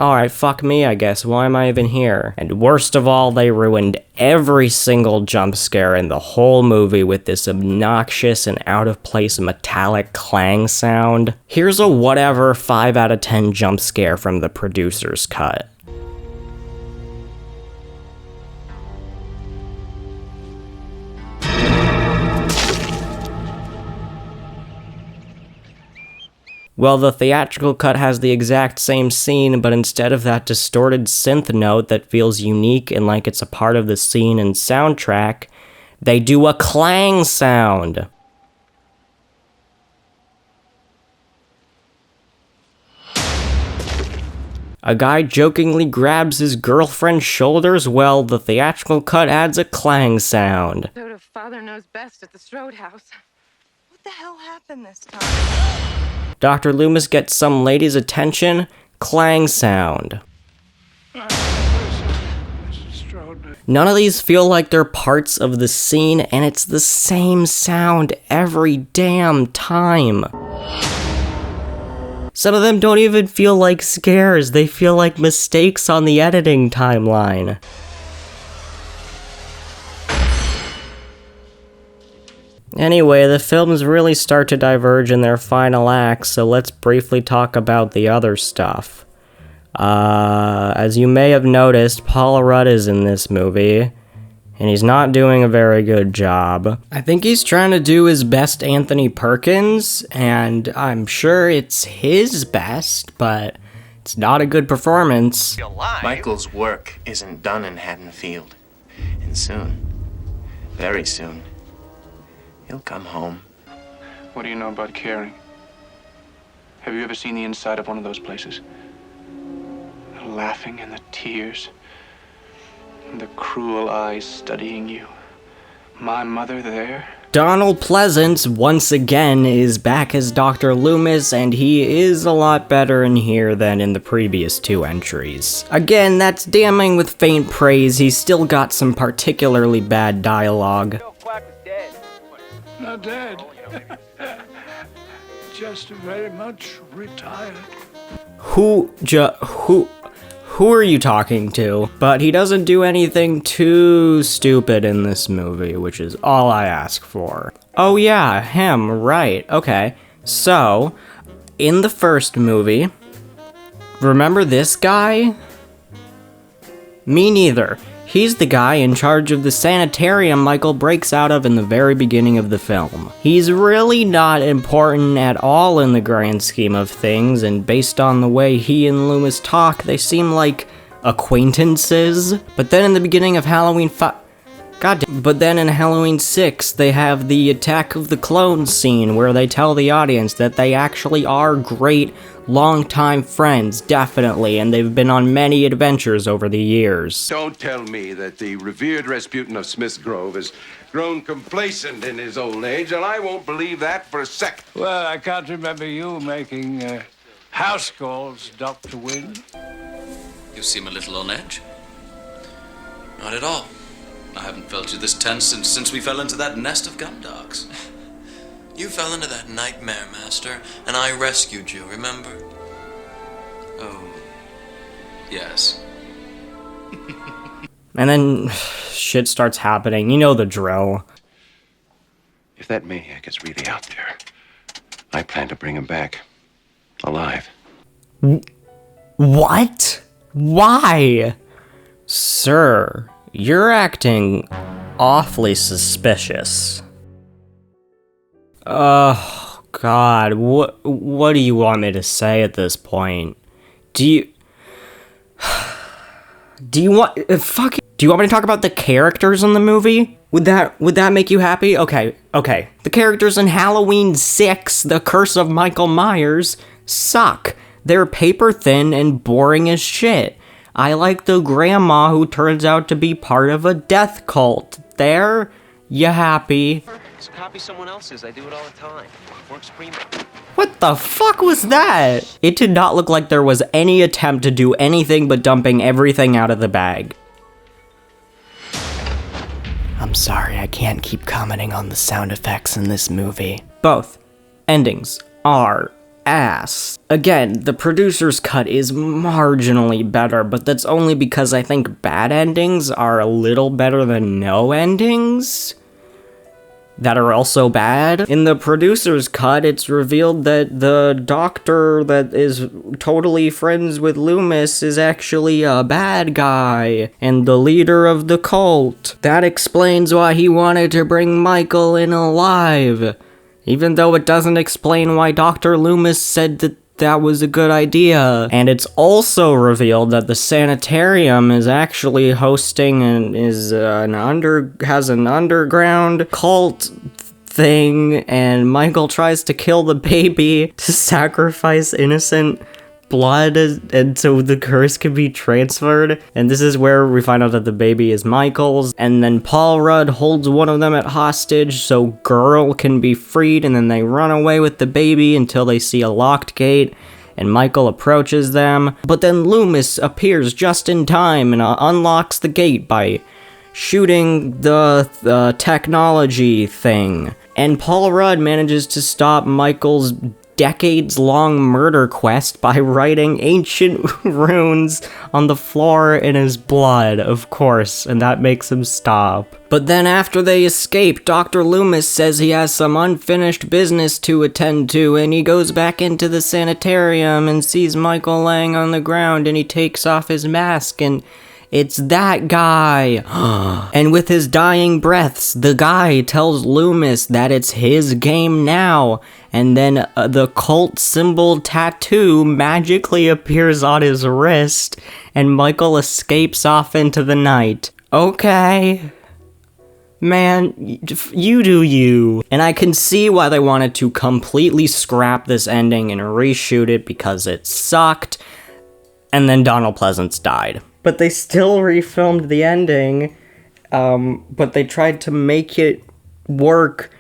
Alright, fuck me, I guess. Why am I even here? And worst of all, they ruined every single jump scare in the whole movie with this obnoxious and out-of-place metallic clang sound. Here's a whatever 5 out of 10 jump scare from the producer's cut. Well, the theatrical cut has the exact same scene, but instead of that distorted synth note that feels unique and like it's a part of the scene and soundtrack, they do a clang sound. A guy jokingly grabs his girlfriend's shoulders, well, the theatrical cut adds a clang sound. Go to Father Knows Best at the Strode House. What the hell happened this time? Dr. Loomis gets some lady's attention, clang sound. None of these feel like they're parts of the scene, and it's the same sound every damn time. Some of them don't even feel like scares, they feel like mistakes on the editing timeline. Anyway, the films really start to diverge in their final acts, so let's briefly talk about the other stuff. As you may have noticed, Paul Rudd is in this movie, and he's not doing a very good job. I think he's trying to do his best Anthony Perkins, and I'm sure it's his best, but it's not a good performance. Michael's work isn't done in Haddonfield. And soon, very soon, he'll come home. What do you know about caring? Have you ever seen the inside of one of those places? The laughing and the tears, and the cruel eyes studying you. My mother there? Donald Pleasance, once again, is back as Dr. Loomis, and he is a lot better in here than in the previous 2 entries. Again, that's damning with faint praise. He's still got some particularly bad dialogue. Not dead. Just very much retired. Who are you talking to? But he doesn't do anything too stupid in this movie, which is all I ask for. Oh yeah, him, right, okay. So, in the first movie, remember this guy? Me neither. He's the guy in charge of the sanitarium Michael breaks out of in the very beginning of the film. He's really not important at all in the grand scheme of things, and based on the way he and Loomis talk, they seem like acquaintances. But then in the beginning of Halloween God damn. But then in Halloween 6, they have the Attack of the Clones scene where they tell the audience that they actually are great longtime friends, definitely, and they've been on many adventures over the years. Don't tell me that the revered Rasputin of Smith's Grove has grown complacent in his old age, and I won't believe that for a second. Well, I can't remember you making house calls, Dr. Wynne. You seem a little on edge. Not at all. I haven't felt you this tense since we fell into that nest of gumdogs. You fell into that nightmare, Master, and I rescued you, remember? Oh, yes. And then shit starts happening. You know the drill. If that maniac is really out there, I plan to bring him back alive. What? Why? Sir, you're acting awfully suspicious. Oh, God, what do you want me to say at this point? Do you want me to talk about the characters in the movie? Would that make you happy? Okay. The characters in Halloween 6, The Curse of Michael Myers, suck. They're paper thin and boring as shit. I like the grandma who turns out to be part of a death cult. There, you happy? Just copy someone else's. I do it all the time. Works prima. What the fuck was that? It did not look like there was any attempt to do anything but dumping everything out of the bag. I'm sorry, I can't keep commenting on the sound effects in this movie. Both endings are ass. Again, the producer's cut is marginally better, but that's only because I think bad endings are a little better than no endings that are also bad. In the producer's cut, it's revealed that the doctor that is totally friends with Loomis is actually a bad guy and the leader of the cult. That explains why he wanted to bring Michael in alive, even though it doesn't explain why Dr. Loomis said that was a good idea. And it's also revealed that the sanitarium is actually hosting has an underground cult thing, and Michael tries to kill the baby to sacrifice innocent blood, and so the curse can be transferred. And this is where we find out that the baby is Michael's, and then Paul Rudd holds one of them at hostage so Girl can be freed, and then they run away with the baby until they see a locked gate, and Michael approaches them. But then Loomis appears just in time and unlocks the gate by shooting the technology thing. And Paul Rudd manages to stop Michael's decades-long murder quest by writing ancient runes on the floor in his blood, of course, and that makes him stop. But then after they escape, Dr. Loomis says he has some unfinished business to attend to, and he goes back into the sanitarium and sees Michael laying on the ground, and he takes off his mask, and it's that guy. And with his dying breaths, the guy tells Loomis that it's his game now, and then the cult symbol tattoo magically appears on his wrist, and Michael escapes off into the night. Okay. Man, you do you. And I can see why they wanted to completely scrap this ending and reshoot it because it sucked, and then Donald Pleasance died. But they still refilmed the ending, but they tried to make it work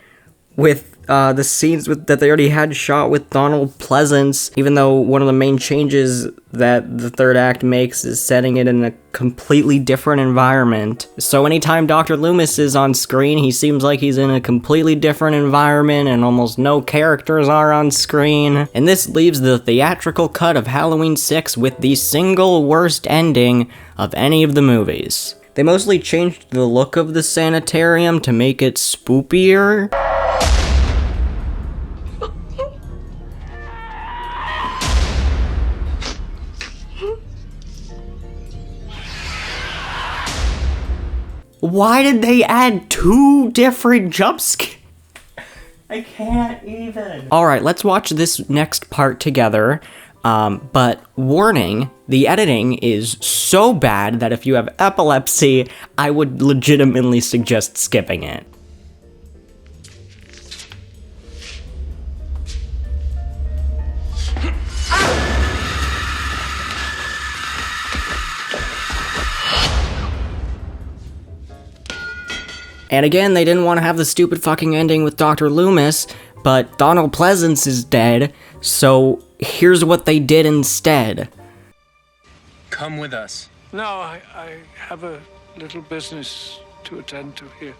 with the scenes that they already had shot with Donald Pleasance, even though one of the main changes that the third act makes is setting it in a completely different environment. So anytime Dr. Loomis is on screen, he seems like he's in a completely different environment, and almost no characters are on screen. And this leaves the theatrical cut of Halloween 6 with the single worst ending of any of the movies. They mostly changed the look of the sanitarium to make it spookier. Why did they add 2 different jump scares? I can't even. Alright, let's watch this next part together. But warning, the editing is so bad that if you have epilepsy, I would legitimately suggest skipping it. And again, they didn't want to have the stupid fucking ending with Dr. Loomis, but Donald Pleasance is dead, so here's what they did instead. Come with us. No, I have a little business to attend to here.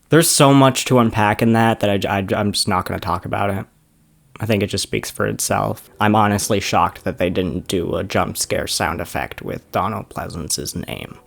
There's so much to unpack in that I'm just not going to talk about it. I think it just speaks for itself. I'm honestly shocked that they didn't do a jump scare sound effect with Donald Pleasance's name.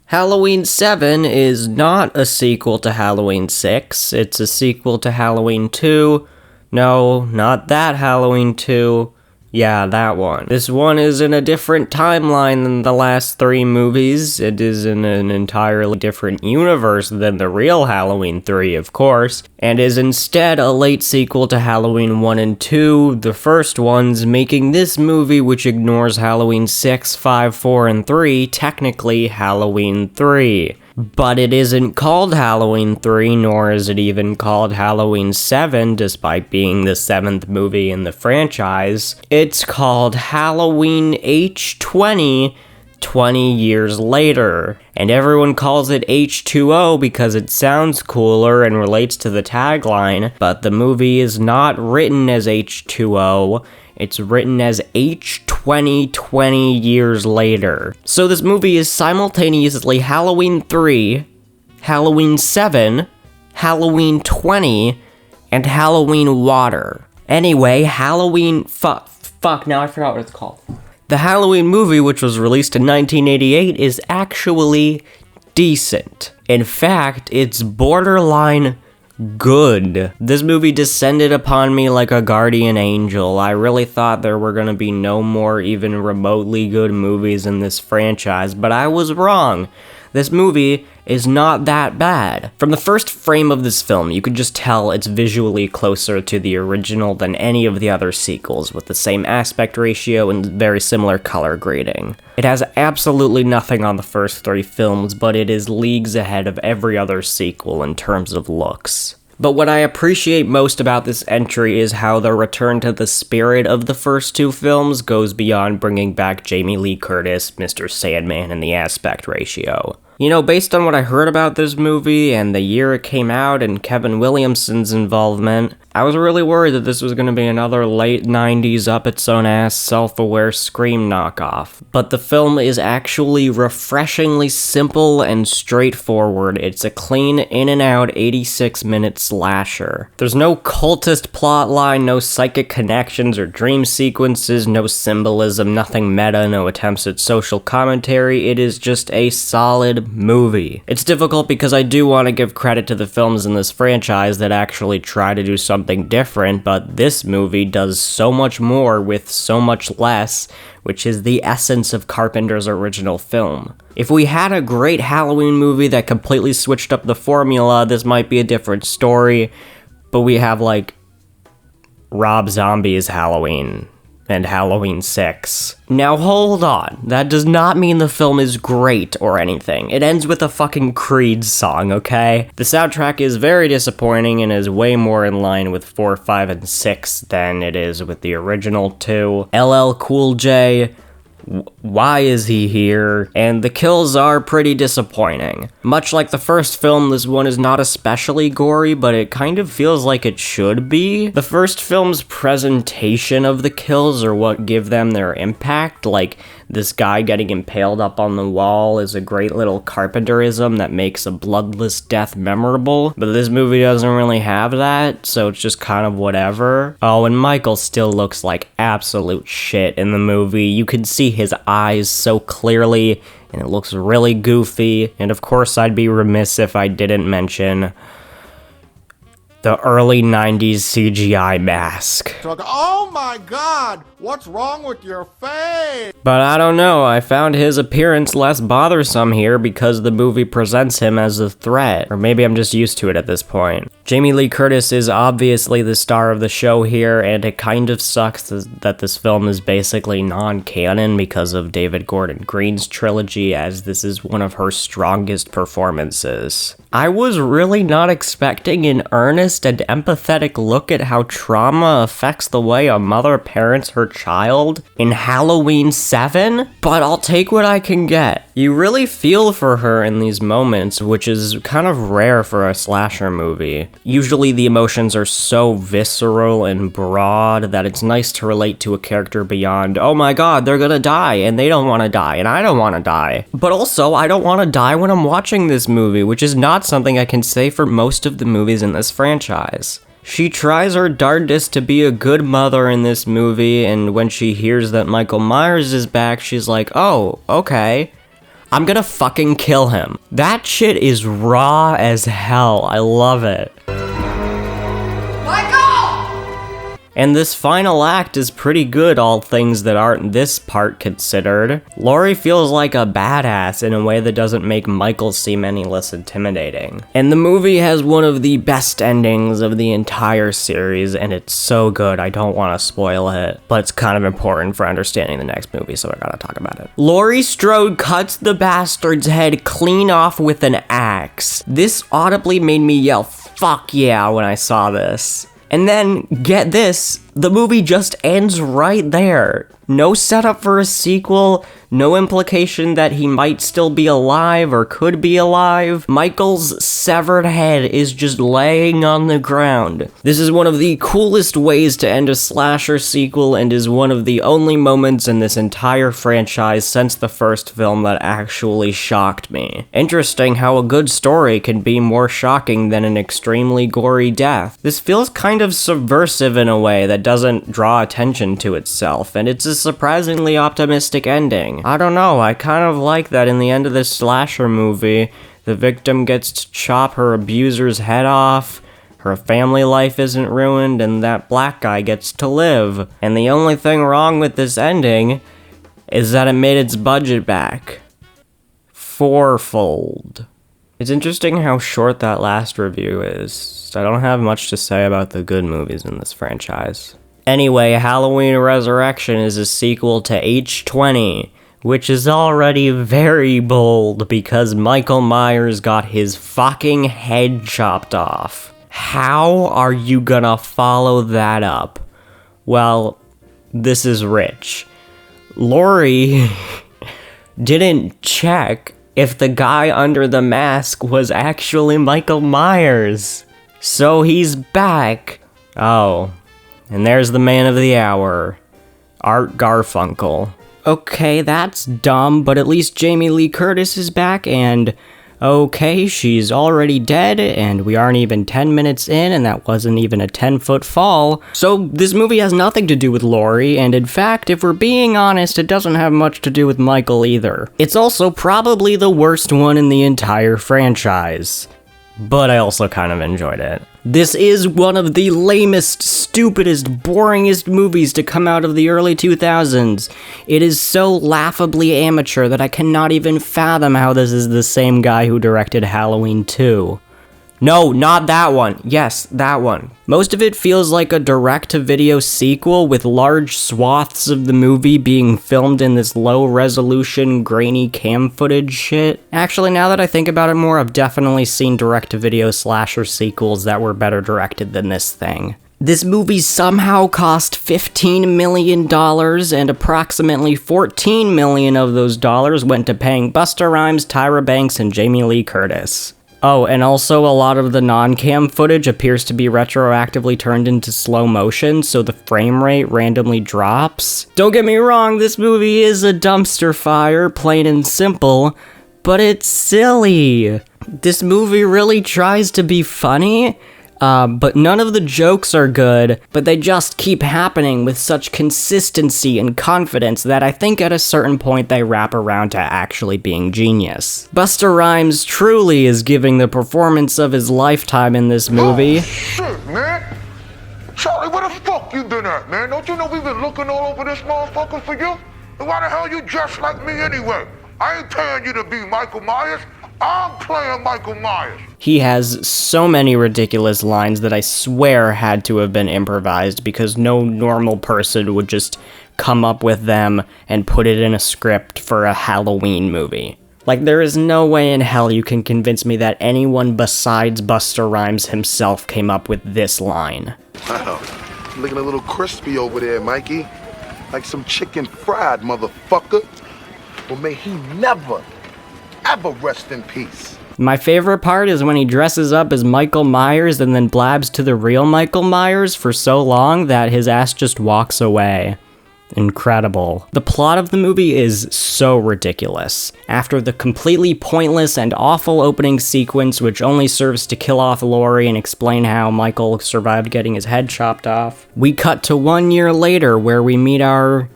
Halloween 7 is not a sequel to Halloween 6, it's a sequel to Halloween 2. No, not that Halloween 2. Yeah, that one. This one is in a different timeline than the last 3 movies. It is in an entirely different universe than the real Halloween 3, of course, and is instead a late sequel to Halloween 1 and 2, the first ones, making this movie, which ignores Halloween 6, 5, 4, and 3, technically Halloween 3. But it isn't called Halloween 3, nor is it even called Halloween 7, despite being the 7th movie in the franchise. It's called Halloween H20, 20 years later. And everyone calls it H2O because it sounds cooler and relates to the tagline, but the movie is not written as H2O. It's written as H20, 20 years later. So this movie is simultaneously Halloween 3, Halloween 7, Halloween 20, and Halloween Water. Anyway, Halloween... Fuck, now I forgot what it's called. The Halloween movie, which was released in 1988, is actually decent. In fact, it's borderline good. This movie descended upon me like a guardian angel. I really thought there were gonna be no more even remotely good movies in this franchise, but I was wrong. This movie is not that bad. From the first frame of this film, you could just tell it's visually closer to the original than any of the other sequels, with the same aspect ratio and very similar color grading. It has absolutely nothing on the first 3 films, but it is leagues ahead of every other sequel in terms of looks. But what I appreciate most about this entry is how the return to the spirit of the first 2 films goes beyond bringing back Jamie Lee Curtis, Mr. Sandman, and the aspect ratio. You know, based on what I heard about this movie and the year it came out and Kevin Williamson's involvement, I was really worried that this was going to be another late 90s up-its-own-ass self-aware Scream knockoff. But the film is actually refreshingly simple and straightforward. It's a clean, in-and-out 86-minute slasher. There's no cultist plotline, no psychic connections or dream sequences, no symbolism, nothing meta, no attempts at social commentary. It is just a solid movie. It's difficult because I do want to give credit to the films in this franchise that actually try to do something different, but this movie does so much more with so much less, which is the essence of Carpenter's original film. If we had a great Halloween movie that completely switched up the formula, this might be a different story, but we have, like, Rob Zombie's Halloween and Halloween 6. Now hold on, that does not mean the film is great or anything. It ends with a fucking Creed song, okay? The soundtrack is very disappointing and is way more in line with 4, 5, and 6 than it is with the original 2. LL Cool J Why is he here? And the kills are pretty disappointing. Much like the first film, this one is not especially gory, but it kind of feels like it should be. The first film's presentation of the kills are what give them their impact, like this guy getting impaled up on the wall is a great little Carpenterism that makes a bloodless death memorable, but this movie doesn't really have that, so it's just kind of whatever. Oh, and Michael still looks like absolute shit in the movie. You can see his eyes so clearly, and it looks really goofy, and of course I'd be remiss if I didn't mention the early 90s CGI mask. Oh my god, what's wrong with your face? But I don't know, I found his appearance less bothersome here because the movie presents him as a threat. Or maybe I'm just used to it at this point. Jamie Lee Curtis is obviously the star of the show here, and it kind of sucks that this film is basically non-canon because of David Gordon Green's trilogy, as this is one of her strongest performances. I was really not expecting an earnest and empathetic look at how trauma affects the way a mother parents her child in Halloween 7, but I'll take what I can get. You really feel for her in these moments, which is kind of rare for a slasher movie. Usually the emotions are so visceral and broad that it's nice to relate to a character beyond, oh my god, they're gonna die, and they don't want to die, and I don't want to die. But also, I don't want to die when I'm watching this movie, which is not something I can say for most of the movies in this franchise. She tries her darndest to be a good mother in this movie, and when she hears that Michael Myers is back, she's like, oh, okay. I'm gonna fucking kill him. That shit is raw as hell. I love it. And this final act is pretty good, all things that aren't this part considered. Laurie feels like a badass in a way that doesn't make Michael seem any less intimidating. And the movie has one of the best endings of the entire series, and it's so good, I don't want to spoil it, but it's kind of important for understanding the next movie, so I gotta talk about it. Laurie Strode cuts the bastard's head clean off with an axe. This audibly made me yell, fuck yeah, when I saw this. And then, get this, the movie just ends right there. No setup for a sequel, no implication that he might still be alive or could be alive. Michael's severed head is just laying on the ground. This is one of the coolest ways to end a slasher sequel and is one of the only moments in this entire franchise since the first film that actually shocked me. Interesting how a good story can be more shocking than an extremely gory death. This feels kind of subversive in a way that doesn't draw attention to itself, and it's a surprisingly optimistic ending. I don't know, I kind of like that in the end of this slasher movie, the victim gets to chop her abuser's head off, her family life isn't ruined, and that black guy gets to live. And the only thing wrong with this ending is that it made its budget back. Fourfold. It's interesting how short that last review is. I don't have much to say about the good movies in this franchise. Anyway, Halloween Resurrection is a sequel to H20, which is already very bold because Michael Myers got his fucking head chopped off. How are you gonna follow that up? Well, this is rich. Laurie didn't check if the guy under the mask was actually Michael Myers. So he's back. Oh. And there's the man of the hour, Art Garfunkel. Okay, that's dumb, but at least Jamie Lee Curtis is back, and okay, she's already dead, and we aren't even 10 minutes in, and that wasn't even a 10-foot fall. So this movie has nothing to do with Laurie, and in fact, if we're being honest, it doesn't have much to do with Michael either. It's also probably the worst one in the entire franchise. But I also kind of enjoyed it. This is one of the lamest, stupidest, boringest movies to come out of the early 2000s. It is so laughably amateur that I cannot even fathom how this is the same guy who directed Halloween 2. No, not that one. Yes, that one. Most of it feels like a direct-to-video sequel with large swaths of the movie being filmed in this low-resolution, grainy cam footage shit. Actually, now that I think about it more, I've definitely seen direct-to-video slasher sequels that were better directed than this thing. This movie somehow cost $15 million, and approximately $14 million of those dollars went to paying Busta Rhymes, Tyra Banks, and Jamie Lee Curtis. Oh, and also a lot of the non-cam footage appears to be retroactively turned into slow motion, so the frame rate randomly drops. Don't get me wrong, this movie is a dumpster fire, plain and simple, but it's silly. This movie really tries to be funny, but none of the jokes are good, but they just keep happening with such consistency and confidence that I think at a certain point they wrap around to actually being genius. Busta Rhymes truly is giving the performance of his lifetime in this movie. Oh, shit, man! Charlie, where the fuck you been at, man? Don't you know we've been looking all over this motherfucker for you? And why the hell you dressed like me anyway? I ain't paying you to be Michael Myers. I'm playing Michael Myers. He has so many ridiculous lines that I swear had to have been improvised because no normal person would just come up with them and put it in a script for a Halloween movie. Like, there is no way in hell you can convince me that anyone besides Busta Rhymes himself came up with this line. Wow, looking a little crispy over there, Mikey. Like some chicken fried, motherfucker. Well, may he never, ever rest in peace. My favorite part is when he dresses up as Michael Myers and then blabs to the real Michael Myers for so long that his ass just walks away. Incredible. The plot of the movie is so ridiculous. After the completely pointless and awful opening sequence, which only serves to kill off Laurie and explain how Michael survived getting his head chopped off, we cut to 1 year later where we meet our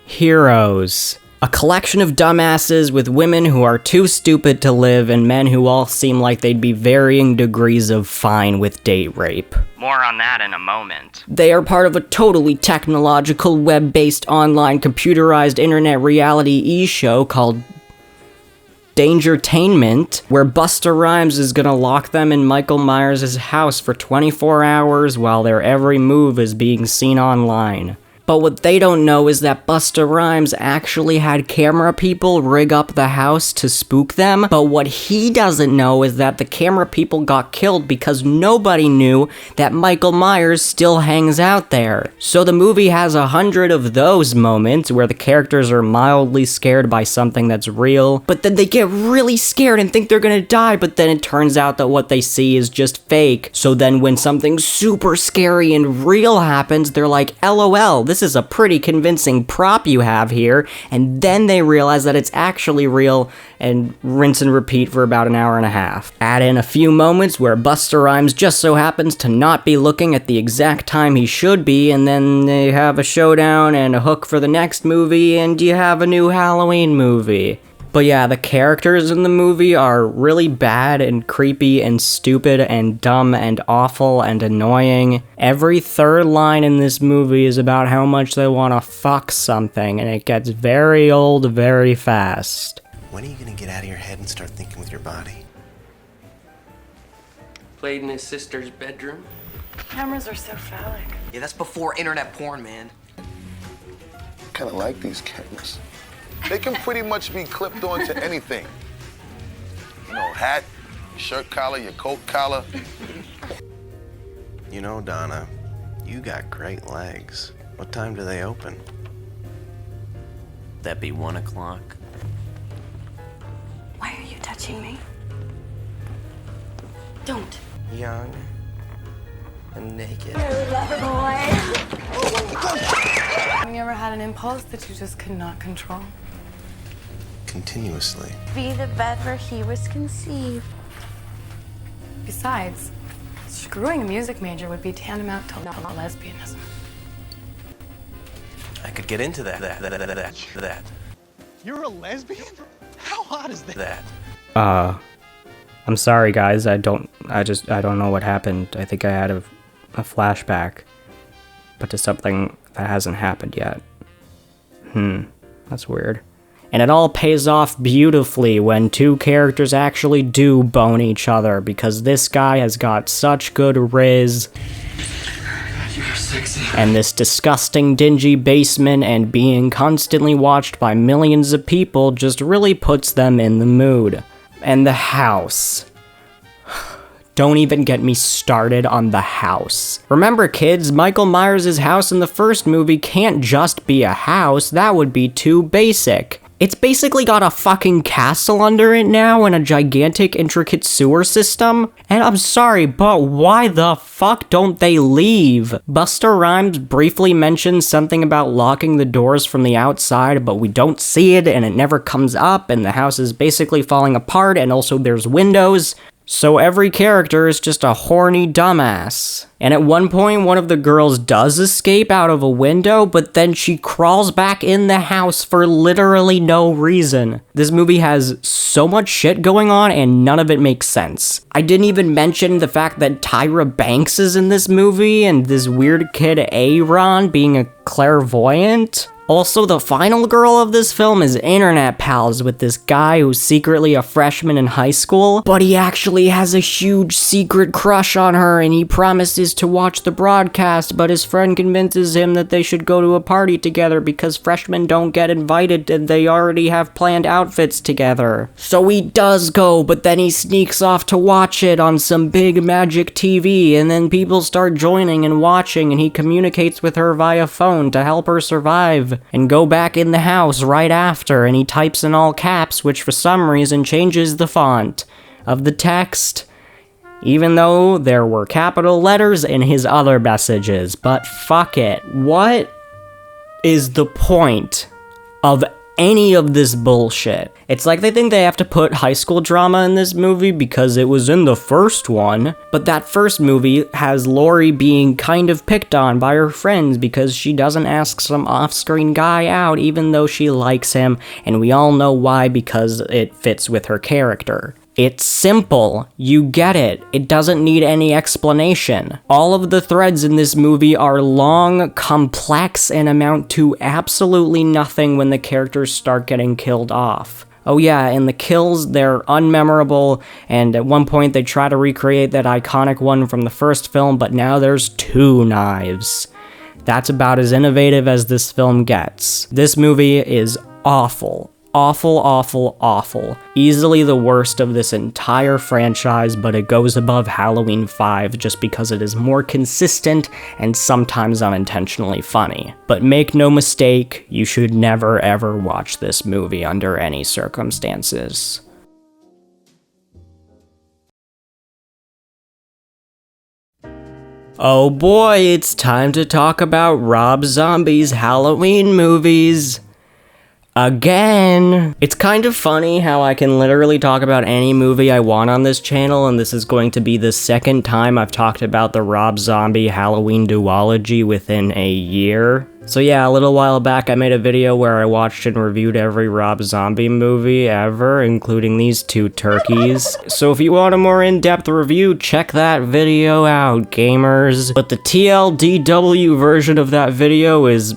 heroes. A collection of dumbasses with women who are too stupid to live and men who all seem like they'd be varying degrees of fine with date rape. More on that in a moment. They are part of a totally technological, web-based, online, computerized internet reality e-show called Dangertainment, where Busta Rhymes is gonna lock them in Michael Myers' house for 24 hours while their every move is being seen online. But what they don't know is that Busta Rhymes actually had camera people rig up the house to spook them, but what he doesn't know is that the camera people got killed because nobody knew that Michael Myers still hangs out there. So the movie has 100 of those moments where the characters are mildly scared by something that's real, but then they get really scared and think they're gonna die, but then it turns out that what they see is just fake. So then when something super scary and real happens, they're like, LOL, this is a pretty convincing prop you have here, and then they realize that it's actually real and rinse and repeat for about an hour and a half. Add in a few moments where Busta Rhymes just so happens to not be looking at the exact time he should be, and then they have a showdown and a hook for the next movie, and you have a new Halloween movie. But yeah, the characters in the movie are really bad and creepy and stupid and dumb and awful and annoying. Every third line in this movie is about how much they want to fuck something, and it gets very old very fast. When are you gonna get out of your head and start thinking with your body? Played in his sister's bedroom. Cameras are so phallic. Yeah, that's before internet porn, man. I kind of like these cameras. They can pretty much be clipped onto anything. You know, hat, shirt collar, your coat collar. You know, Donna, you got great legs. What time do they open? That'd be 1 o'clock. Why are you touching me? Don't. Young and naked. Have you ever had an impulse that you just could not control? Continuously. Be the bed where he was conceived. Besides, screwing a music major would be tantamount to lesbianism. I could get into that. You're a lesbian? How hot is that? I'm sorry guys, I don't know what happened. I think I had a flashback, but to something that hasn't happened yet. That's weird. And it all pays off beautifully when two characters actually do bone each other, because this guy has got such good riz. God, you're sexy. And this disgusting, dingy basement and being constantly watched by millions of people just really puts them in the mood. And the house. Don't even get me started on the house. Remember kids, Michael Myers' house in the first movie can't just be a house, that would be too basic. It's basically got a fucking castle under it now and a gigantic intricate sewer system. And I'm sorry, but why the fuck don't they leave? Busta Rhymes briefly mentions something about locking the doors from the outside, but we don't see it and it never comes up and the house is basically falling apart and also there's windows. So every character is just a horny dumbass. And at one point, one of the girls does escape out of a window, but then she crawls back in the house for literally no reason. This movie has so much shit going on and none of it makes sense. I didn't even mention the fact that Tyra Banks is in this movie and this weird kid Aaron being a clairvoyant. Also, the final girl of this film is internet pals with this guy who's secretly a freshman in high school, but he actually has a huge secret crush on her and he promises to watch the broadcast, but his friend convinces him that they should go to a party together because freshmen don't get invited and they already have planned outfits together. So he does go, but then he sneaks off to watch it on some big magic TV, and then people start joining and watching, and he communicates with her via phone to help her survive. And go back in the house right after, and he types in all caps, which for some reason changes the font of the text, even though there were capital letters in his other messages. But fuck it. What is the point of any of this bullshit? It's like they think they have to put high school drama in this movie because it was in the first one, but that first movie has Laurie being kind of picked on by her friends because she doesn't ask some off-screen guy out even though she likes him, and we all know why, because it fits with her character. It's simple. You get it. It doesn't need any explanation. All of the threads in this movie are long, complex, and amount to absolutely nothing when the characters start getting killed off. Oh yeah, and the kills, they're unmemorable, and at one point they try to recreate that iconic one from the first film, but now there's 2 knives. That's about as innovative as this film gets. This movie is awful. Awful, awful, awful. Easily the worst of this entire franchise, but it goes above Halloween 5 just because it is more consistent and sometimes unintentionally funny. But make no mistake, you should never ever watch this movie under any circumstances. Oh boy, it's time to talk about Rob Zombie's Halloween movies. Again! It's kind of funny how I can literally talk about any movie I want on this channel, and this is going to be the second time I've talked about the Rob Zombie Halloween duology within a year. So yeah, a little while back I made a video where I watched and reviewed every Rob Zombie movie ever, including these 2 turkeys. So if you want a more in-depth review, check that video out, gamers. But the TLDW version of that video is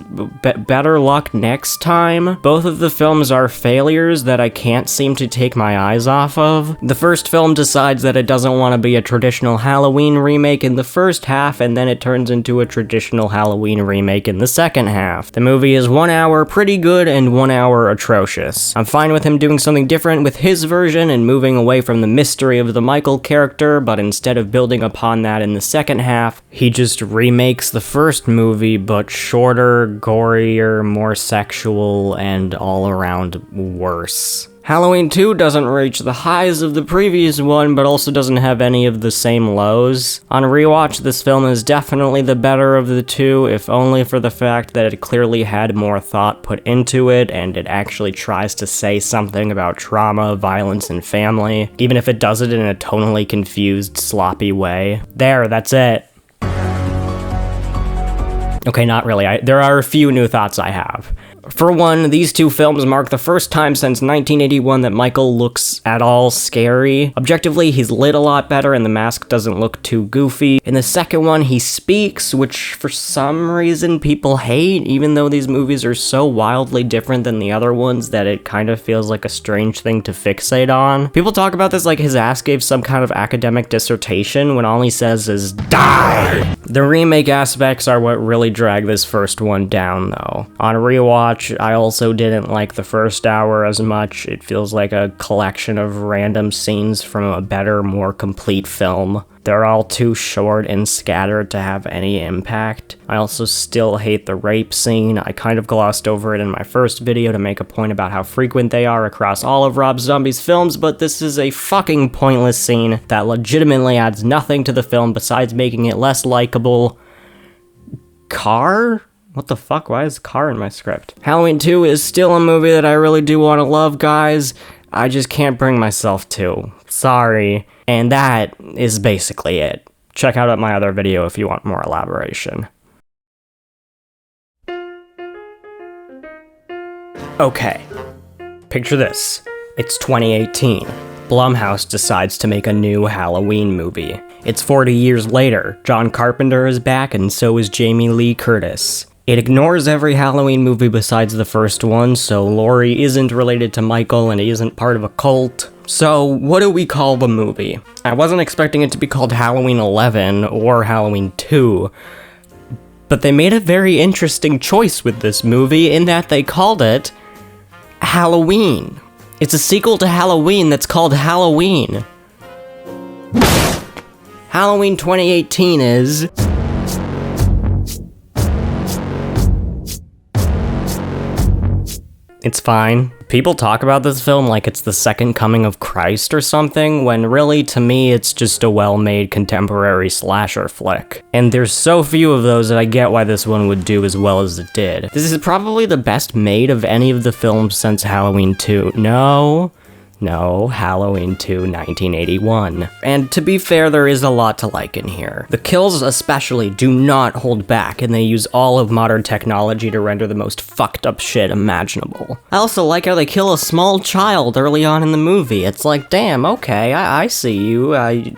better luck next time. Both of the films are failures that I can't seem to take my eyes off of. The first film decides that it doesn't want to be a traditional Halloween remake in the first half, and then it turns into a traditional Halloween remake in the second half. The movie is 1 hour pretty good and 1 hour atrocious. I'm fine with him doing something different with his version and moving away from the mystery of the Michael character, but instead of building upon that in the second half, he just remakes the first movie, but shorter, gorier, more sexual, and all around worse. Halloween 2 doesn't reach the highs of the previous one, but also doesn't have any of the same lows. On rewatch, this film is definitely the better of the 2, if only for the fact that it clearly had more thought put into it, and it actually tries to say something about trauma, violence, and family, even if it does it in a tonally confused, sloppy way. There, that's it. Okay, not really. There are a few new thoughts I have. For one, these 2 films mark the first time since 1981 that Michael looks at all scary. Objectively, he's lit a lot better and the mask doesn't look too goofy. In the second one, he speaks, which for some reason people hate, even though these movies are so wildly different than the other ones that it kind of feels like a strange thing to fixate on. People talk about this like his ass gave some kind of academic dissertation when all he says is, "Die!" The remake aspects are what really drag this first one down, though. On rewatch, much. I also didn't like the first hour as much. It feels like a collection of random scenes from a better, more complete film. They're all too short and scattered to have any impact. I also still hate the rape scene. I kind of glossed over it in my first video to make a point about how frequent they are across all of Rob Zombie's films, but this is a fucking pointless scene that legitimately adds nothing to the film besides making it less likable. Car? What the fuck? Why is car in my script? Halloween 2 is still a movie that I really do want to love, guys. I just can't bring myself to. Sorry. And that is basically it. Check out my other video if you want more elaboration. Okay. Picture this. It's 2018. Blumhouse decides to make a new Halloween movie. It's 40 years later. John Carpenter is back and so is Jamie Lee Curtis. It ignores every Halloween movie besides the first one, so Laurie isn't related to Michael and he isn't part of a cult. So, what do we call the movie? I wasn't expecting it to be called Halloween 11 or Halloween 2, but they made a very interesting choice with this movie in that they called it Halloween. It's a sequel to Halloween that's called Halloween. Halloween 2018 is... It's fine. People talk about this film like it's the second coming of Christ or something, when really, to me, it's just a well-made contemporary slasher flick. And there's so few of those that I get why this one would do as well as it did. This is probably the best made of any of the films since Halloween 2. No, Halloween 2, 1981. And to be fair, there is a lot to like in here. The kills especially do not hold back, and they use all of modern technology to render the most fucked up shit imaginable. I also like how they kill a small child early on in the movie. It's like, damn, okay, I see you,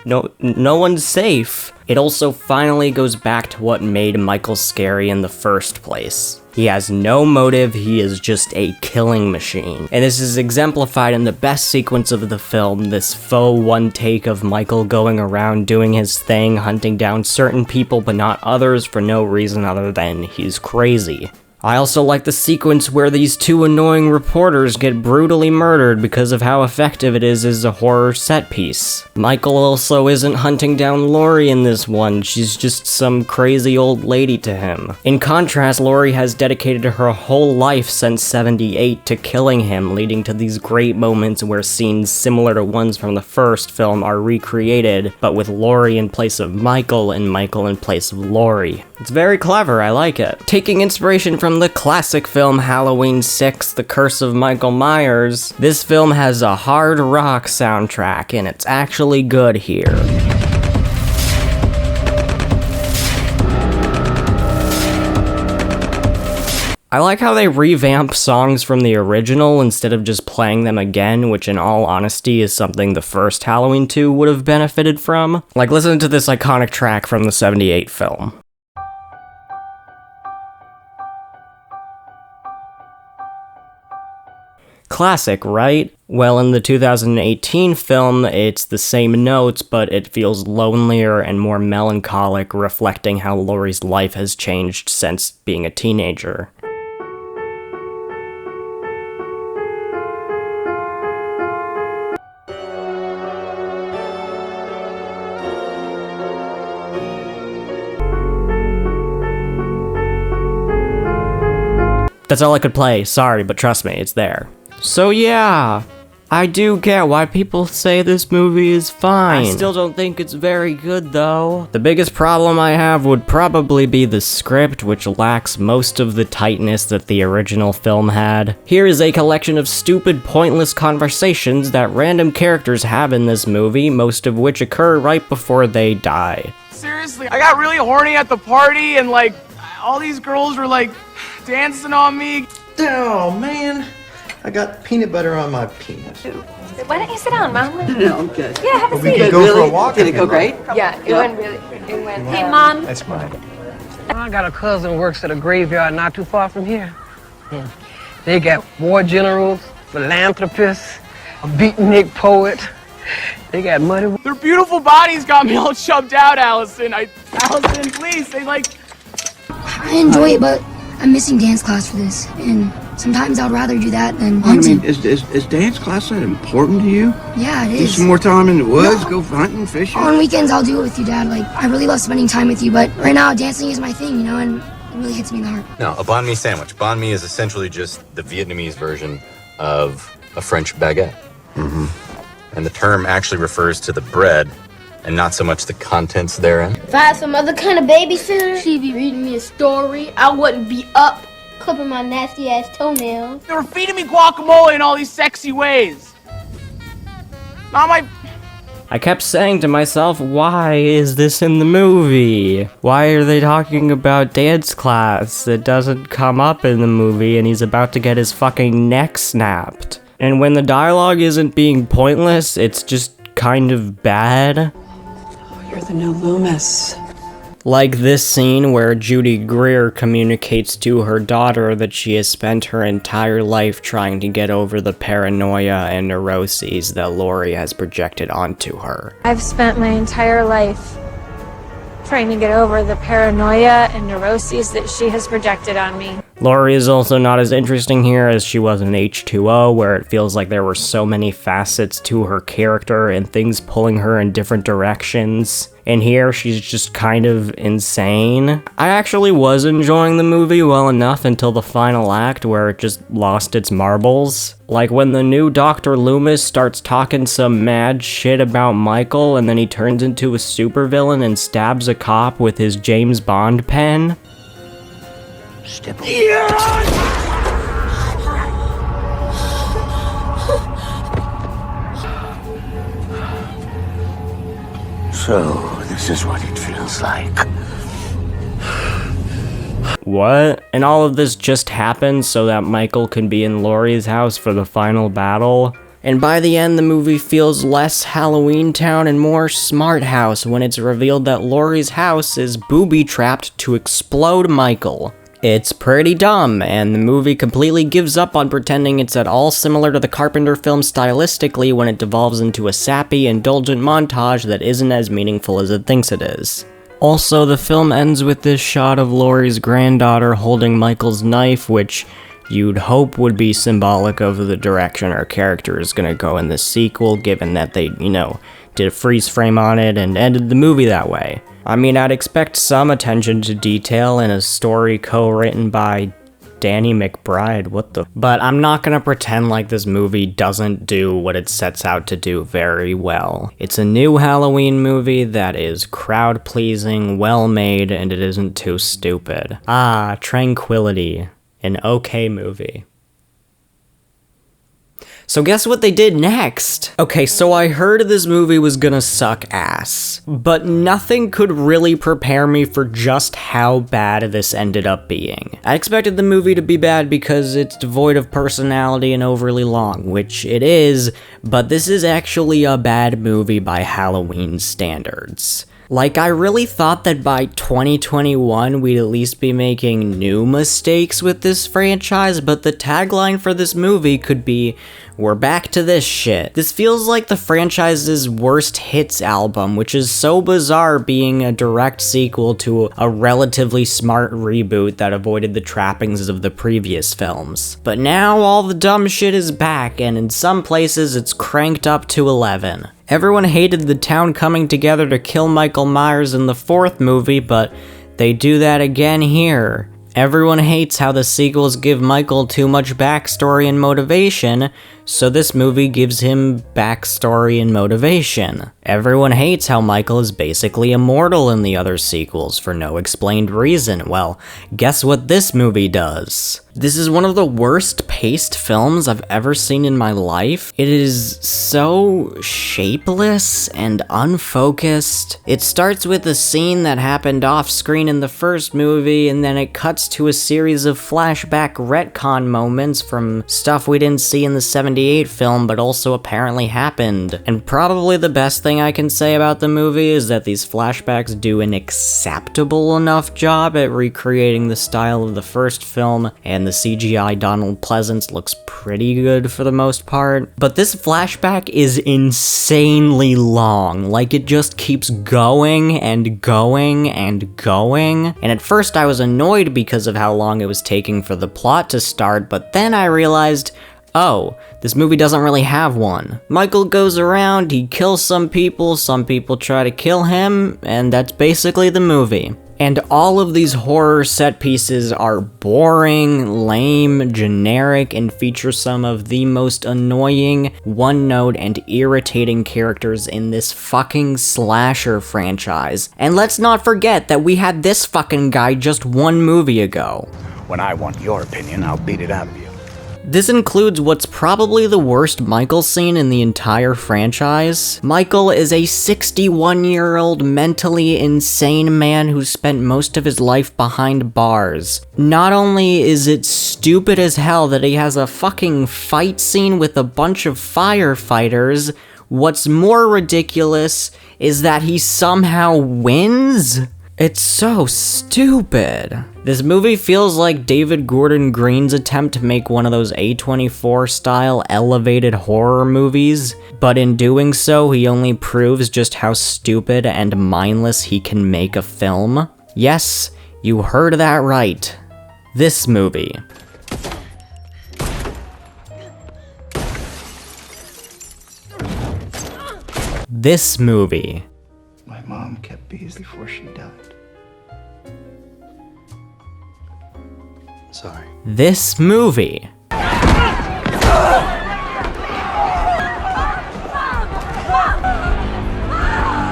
no one's safe. It also finally goes back to what made Michael scary in the first place. He has no motive, he is just a killing machine. And this is exemplified in the best sequence of the film, this faux one take of Michael going around doing his thing, hunting down certain people but not others for no reason other than he's crazy. I also like the sequence where these two annoying reporters get brutally murdered because of how effective it is as a horror set piece. Michael also isn't hunting down Laurie in this one, she's just some crazy old lady to him. In contrast, Laurie has dedicated her whole life since '78 to killing him, leading to these great moments where scenes similar to ones from the first film are recreated, but with Laurie in place of Michael and Michael in place of Laurie. It's very clever, I like it. Taking inspiration from the classic film Halloween 6, The Curse of Michael Myers, this film has a hard rock soundtrack, and it's actually good here. I like how they revamp songs from the original instead of just playing them again, which in all honesty is something the first Halloween 2 would have benefited from. Like, listen to this iconic track from the '78 film. Classic, right? Well, in the 2018 film, it's the same notes, but it feels lonelier and more melancholic, reflecting how Laurie's life has changed since being a teenager. That's all I could play, sorry, but trust me, it's there. So yeah, I do get why people say this movie is fine. I still don't think it's very good though. The biggest problem I have would probably be the script, which lacks most of the tightness that the original film had. Here is a collection of stupid, pointless conversations that random characters have in this movie, most of which occur right before they die. Seriously, I got really horny at the party and like, all these girls were like, dancing on me. Oh man. I got peanut butter on my penis. Why don't you sit down, Mom? No, I'm good. Yeah, have a seat. We could go for a walk. Did it go great? Yeah, it went really, it went. Hey, Mom. That's fine. I got a cousin who works at a graveyard not too far from here. They got war generals, philanthropists, a beatnik poet. They got money. Their beautiful bodies got me all chubbed out, Allison. Allison, please, they like... I enjoy it, but I'm missing dance class for this, and sometimes I'd rather do that than I hunting. mean, is dance class that important to you? Yeah, it Do is. some more time in the woods, go hunting, fishing? On weekends, I'll do it with you, Dad. Like, I really love spending time with you, but right now, dancing is my thing, you know, and it really hits me in the heart. No, a banh mi sandwich. Banh mi is essentially just the Vietnamese version of a French baguette. Mm-hmm. And the term actually refers to the bread and not so much the contents therein. If I had some other kind of babysitter, she'd be reading me a story. I wouldn't be up clipping my nasty ass toenails. They were feeding me guacamole in all these sexy ways. Not my... I kept saying to myself, why is this in the movie? Why are they talking about dance class? It doesn't come up in the movie and he's about to get his fucking neck snapped. And when the dialogue isn't being pointless, it's just kind of bad. You're the new Loomis. Like this scene where Judy Greer communicates to her daughter that she has spent her entire life trying to get over the paranoia and neuroses that Laurie has projected onto her. I've spent my entire life trying to get over the paranoia and neuroses that she has projected on me. Laurie is also not as interesting here as she was in H2O, where it feels like there were so many facets to her character and things pulling her in different directions. And here, she's just kind of insane. I actually was enjoying the movie well enough until the final act, where it just lost its marbles. Like when the new Dr. Loomis starts talking some mad shit about Michael, and then he turns into a supervillain and stabs a cop with his James Bond pen. Step over. So, this is what it feels like. What? And all of this just happened so that Michael can be in Laurie's house for the final battle? And by the end, the movie feels less Halloween Town and more Smart House when it's revealed that Laurie's house is booby-trapped to explode Michael. It's pretty dumb, and the movie completely gives up on pretending it's at all similar to the Carpenter film stylistically when it devolves into a sappy, indulgent montage that isn't as meaningful as it thinks it is. Also, the film ends with this shot of Laurie's granddaughter holding Michael's knife, which you'd hope would be symbolic of the direction our character is gonna go in the sequel, given that they, did a freeze frame on it and ended the movie that way. I mean, I'd expect some attention to detail in a story co-written by Danny McBride, But I'm not gonna pretend like this movie doesn't do what it sets out to do very well. It's a new Halloween movie that is crowd-pleasing, well-made, and it isn't too stupid. Ah, Tranquility. An okay movie. So guess what they did next? Okay, so I heard this movie was gonna suck ass, but nothing could really prepare me for just how bad this ended up being. I expected the movie to be bad because it's devoid of personality and overly long, which it is, but this is actually a bad movie by Halloween standards. Like, I really thought that by 2021, we'd at least be making new mistakes with this franchise, but the tagline for this movie could be, "We're back to this shit." This feels like the franchise's worst hits album, which is so bizarre being a direct sequel to a relatively smart reboot that avoided the trappings of the previous films. But now all the dumb shit is back, and in some places it's cranked up to 11. Everyone hated the town coming together to kill Michael Myers in the 4th movie, but they do that again here. Everyone hates how the sequels give Michael too much backstory and motivation, so this movie gives him backstory and motivation. Everyone hates how Michael is basically immortal in the other sequels for no explained reason. Well, guess what this movie does? This is one of the worst paced films I've ever seen in my life. It is so shapeless and unfocused. It starts with a scene that happened off screen in the first movie, and then it cuts to a series of flashback retcon moments from stuff we didn't see in the 70s 1998 film, but also apparently happened. And probably the best thing I can say about the movie is that these flashbacks do an acceptable enough job at recreating the style of the first film, and the CGI Donald Pleasance looks pretty good for the most part. But this flashback is insanely long, like it just keeps going and going and going. And at first I was annoyed because of how long it was taking for the plot to start, but then I realized, oh, this movie doesn't really have one. Michael goes around, he kills some people try to kill him, and that's basically the movie. And all of these horror set pieces are boring, lame, generic, and feature some of the most annoying, one-note, and irritating characters in this fucking slasher franchise. And let's not forget that we had this fucking guy just one movie ago. When I want your opinion, I'll beat it out of you. This includes what's probably the worst Michael scene in the entire franchise. Michael is a 61-year-old mentally insane man who spent most of his life behind bars. Not only is it stupid as hell that he has a fucking fight scene with a bunch of firefighters, what's more ridiculous is that he somehow wins? It's so stupid. This movie feels like David Gordon Green's attempt to make one of those A24-style elevated horror movies, but in doing so, he only proves just how stupid and mindless he can make a film. Yes, you heard that right. This movie. This movie. My mom kept bees before she died. Sorry. This movie.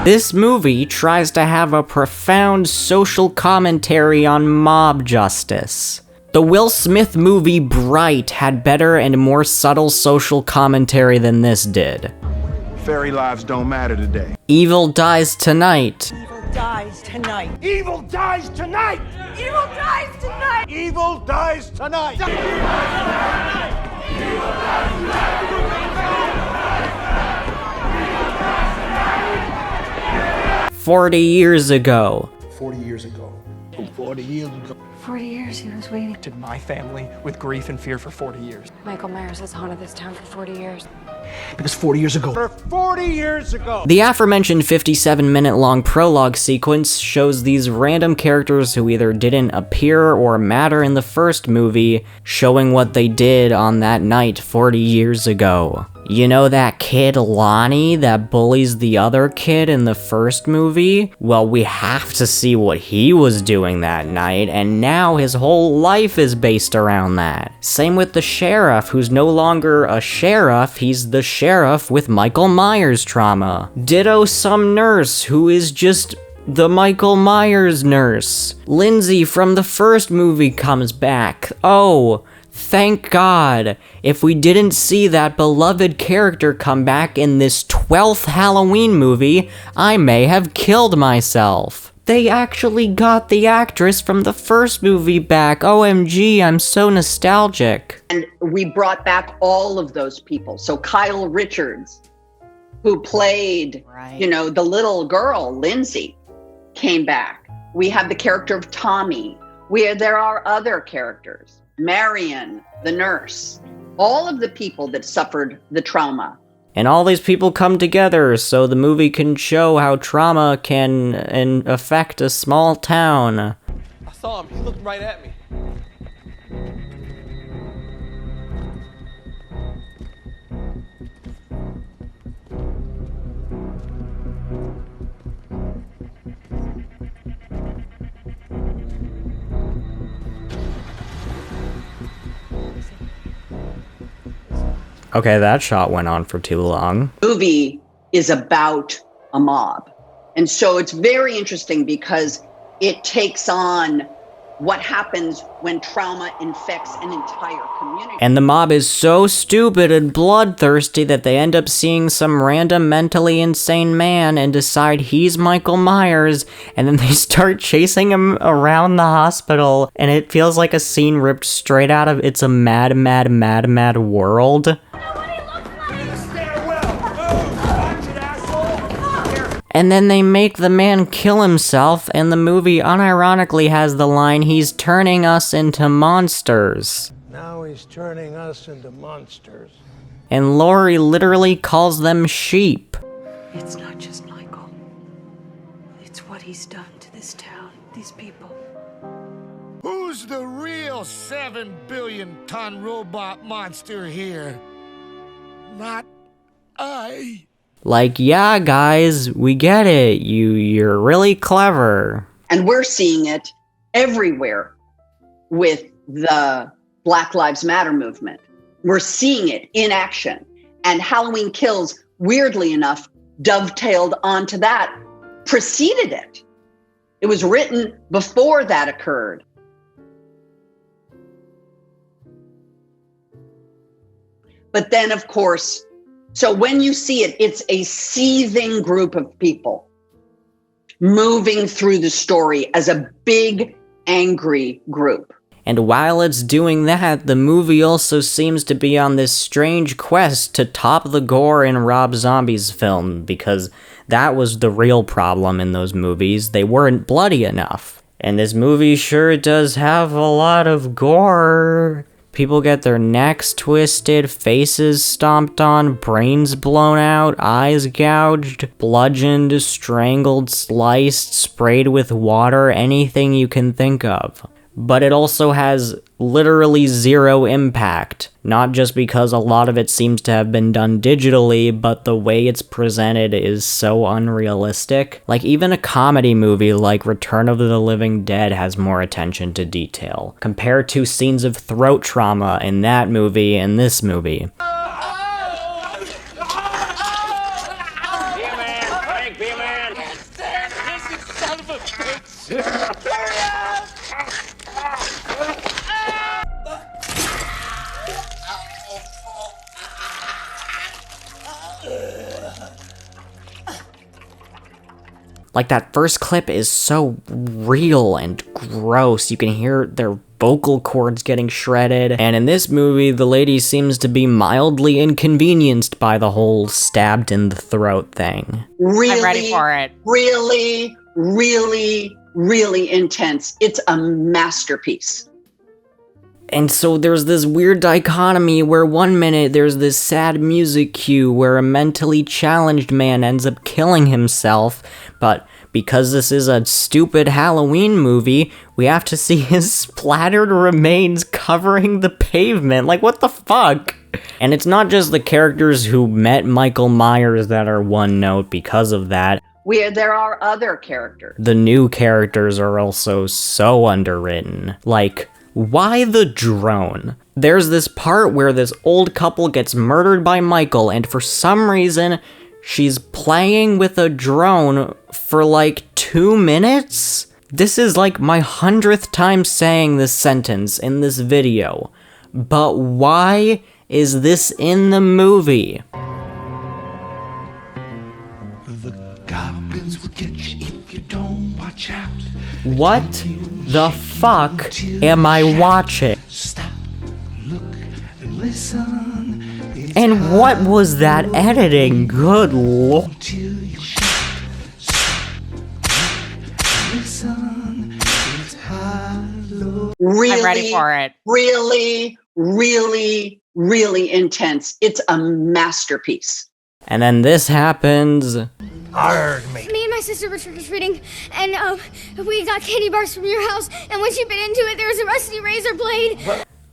This movie tries to have a profound social commentary on mob justice. The Will Smith movie Bright had better and more subtle social commentary than this did. Fairy lives don't matter today. Evil Dies Tonight. Evil dies tonight. Evil dies tonight. Evil dies tonight. Evil dies tonight. Evil dies tonight. Evil dies tonight. 40 years ago. 40 years ago. 40 years ago. 40 years he was waiting. To my family with grief and fear for 40 years. Michael Myers has haunted this town for 40 years. Because 40 years ago. For 40 years ago. The aforementioned 57-minute long prologue sequence shows these random characters who either didn't appear or matter in the first movie, showing what they did on that night 40 years ago. You know that kid Lonnie that bullies the other kid in the first movie? Well, we have to see what he was doing that night, and now his whole life is based around that. Same with the sheriff, who's no longer a sheriff, he's the sheriff with Michael Myers trauma. Ditto some nurse who is just the Michael Myers nurse. Lindsay from the first movie comes back. Oh, thank God. If we didn't see that beloved character come back in this 12th Halloween movie, I may have killed myself. They actually got the actress from the first movie back. OMG, I'm so nostalgic. And we brought back all of those people. So Kyle Richards, who played, you know, the little girl, Lindsay, came back. We have the character of Tommy. There are other characters. Marion, the nurse. All of the people that suffered the trauma. And all these people come together so the movie can show how trauma can affect a small town. I saw him. He looked right at me. Okay, that shot went on for too long. The movie is about a mob. And so it's very interesting because it takes on what happens when trauma infects an entire community. And the mob is so stupid and bloodthirsty that they end up seeing some random mentally insane man and decide he's Michael Myers, and then they start chasing him around the hospital, and it feels like a scene ripped straight out of It's a Mad, Mad, Mad, Mad World. Nobody And then they make the man kill himself, and the movie unironically has the line, "He's turning us into monsters." Now he's turning us into monsters. And Laurie literally calls them sheep. It's not just Michael. It's what he's done to this town, these people. Who's the real 7 billion ton robot monster here? Not I. Like, yeah, guys, we get it. You're really clever. And we're seeing it everywhere with the Black Lives Matter movement. We're seeing it in action. And Halloween Kills, weirdly enough, dovetailed onto that, preceded it. It was written before that occurred. But then, of course, so when you see it, it's a seething group of people moving through the story as a big, angry group. And while it's doing that, the movie also seems to be on this strange quest to top the gore in Rob Zombie's film, because that was the real problem in those movies. They weren't bloody enough. And this movie sure does have a lot of gore. People get their necks twisted, faces stomped on, brains blown out, eyes gouged, bludgeoned, strangled, sliced, sprayed with water, anything you can think of. But it also has literally zero impact, not just because a lot of it seems to have been done digitally, but the way it's presented is so unrealistic. Like, even a comedy movie like Return of the Living Dead has more attention to detail, compared to scenes of throat trauma in that movie and this movie. Like, that first clip is so real and gross. You can hear their vocal cords getting shredded. And in this movie, the lady seems to be mildly inconvenienced by the whole stabbed in the throat thing. Really, I'm ready for it. Really, really, really intense. It's a masterpiece. And so there's this weird dichotomy where one minute there's this sad music cue where a mentally challenged man ends up killing himself, but because this is a stupid Halloween movie, we have to see his splattered remains covering the pavement. Like, what the fuck? And it's not just the characters who met Michael Myers that are one note because of that. There are other characters. The new characters are also so underwritten. Like, why the drone? There's this part where this old couple gets murdered by Michael, and for some reason, she's playing with a drone for like 2 minutes? This is like my 100th time saying this sentence in this video. But why is this in the movie? The goblins will get you if you don't watch out. What the fuck am I watching? Stop, look, and listen. And what was that editing? Good lord. Really, I'm ready for it. Really, really, really intense. It's a masterpiece. And then this happens. Me and my sister were trick-or-treating, and we got candy bars from your house, and once you bit into it, there was a rusty razor blade.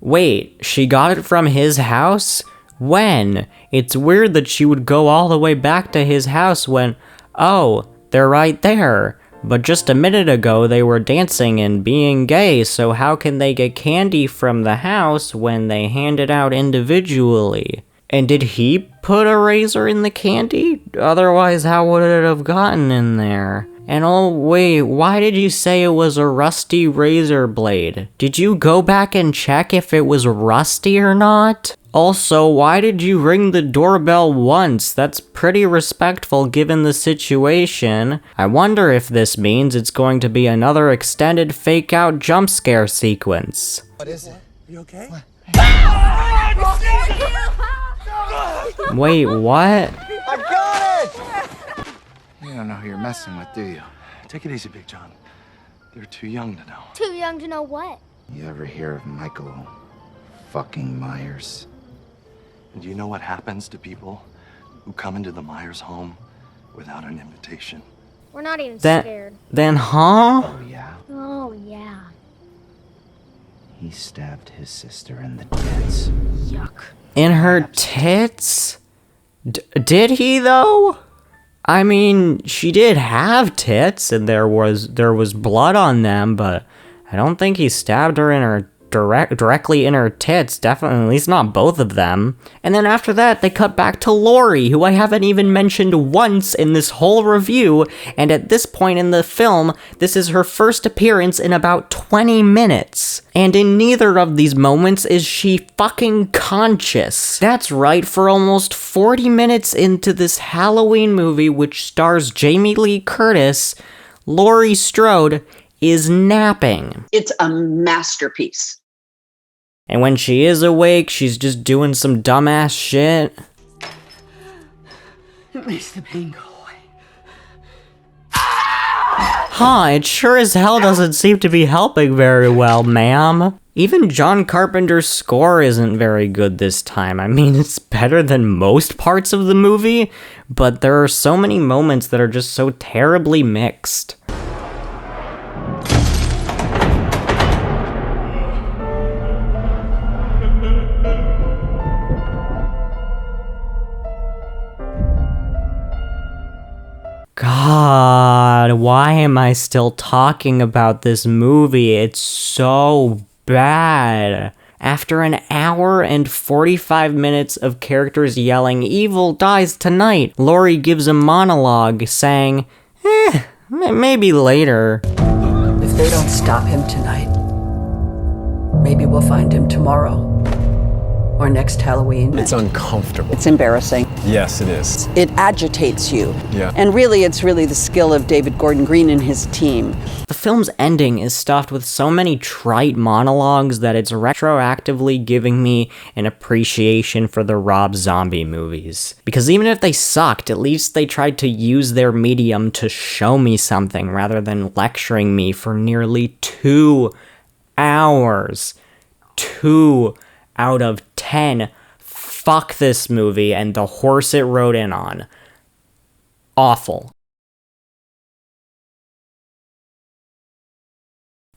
Wait, she got it from his house? When? It's weird that she would go all the way back to his house when, oh, they're right there. But just a minute ago they were dancing and being gay, so how can they get candy from the house when they hand it out individually? And did he put a razor in the candy? Otherwise, how would it have gotten in there? And oh wait, why did you say it was a rusty razor blade? Did you go back and check if it was rusty or not? Also, why did you ring the doorbell once? That's pretty respectful given the situation. I wonder if this means it's going to be another extended fake-out jump scare sequence. What is it? You okay? Wait, what? I got it! You don't know who you're messing with, do you? Take it easy, Big John. They're too young to know. Too young to know what? You ever hear of Michael fucking Myers? And do you know what happens to people who come into the Myers home without an invitation? We're not even scared. Then, huh? Oh, yeah. Oh, yeah. He stabbed his sister in the tits. Yuck. In her tits? Did he, though? I mean, she did have tits, and there was blood on them, but I don't think he stabbed her in her directly in her tits, definitely, at least not both of them. And then after that, they cut back to Laurie, who I haven't even mentioned once in this whole review, and at this point in the film, this is her first appearance in about 20 minutes. And in neither of these moments is she fucking conscious. That's right, for almost 40 minutes into this Halloween movie, which stars Jamie Lee Curtis, Laurie Strode is napping. It's a masterpiece. And when she is awake, she's just doing some dumbass shit. It makes the pain go away. Huh, it sure as hell doesn't seem to be helping very well, ma'am. Even John Carpenter's score isn't very good this time. I mean, it's better than most parts of the movie, but there are so many moments that are just so terribly mixed. God, why am I still talking about this movie? It's so bad. After an hour and 45 minutes of characters yelling, "Evil dies tonight," Laurie gives a monologue saying, maybe later. If they don't stop him tonight, maybe we'll find him tomorrow. Or next Halloween. It's uncomfortable. It's embarrassing. Yes, it is. It agitates you. Yeah. And really, it's really the skill of David Gordon Green and his team. The film's ending is stuffed with so many trite monologues that it's retroactively giving me an appreciation for the Rob Zombie movies. Because even if they sucked, at least they tried to use their medium to show me something rather than lecturing me for nearly 2 hours. 2 out of 10. Fuck this movie and the horse it rode in on. Awful.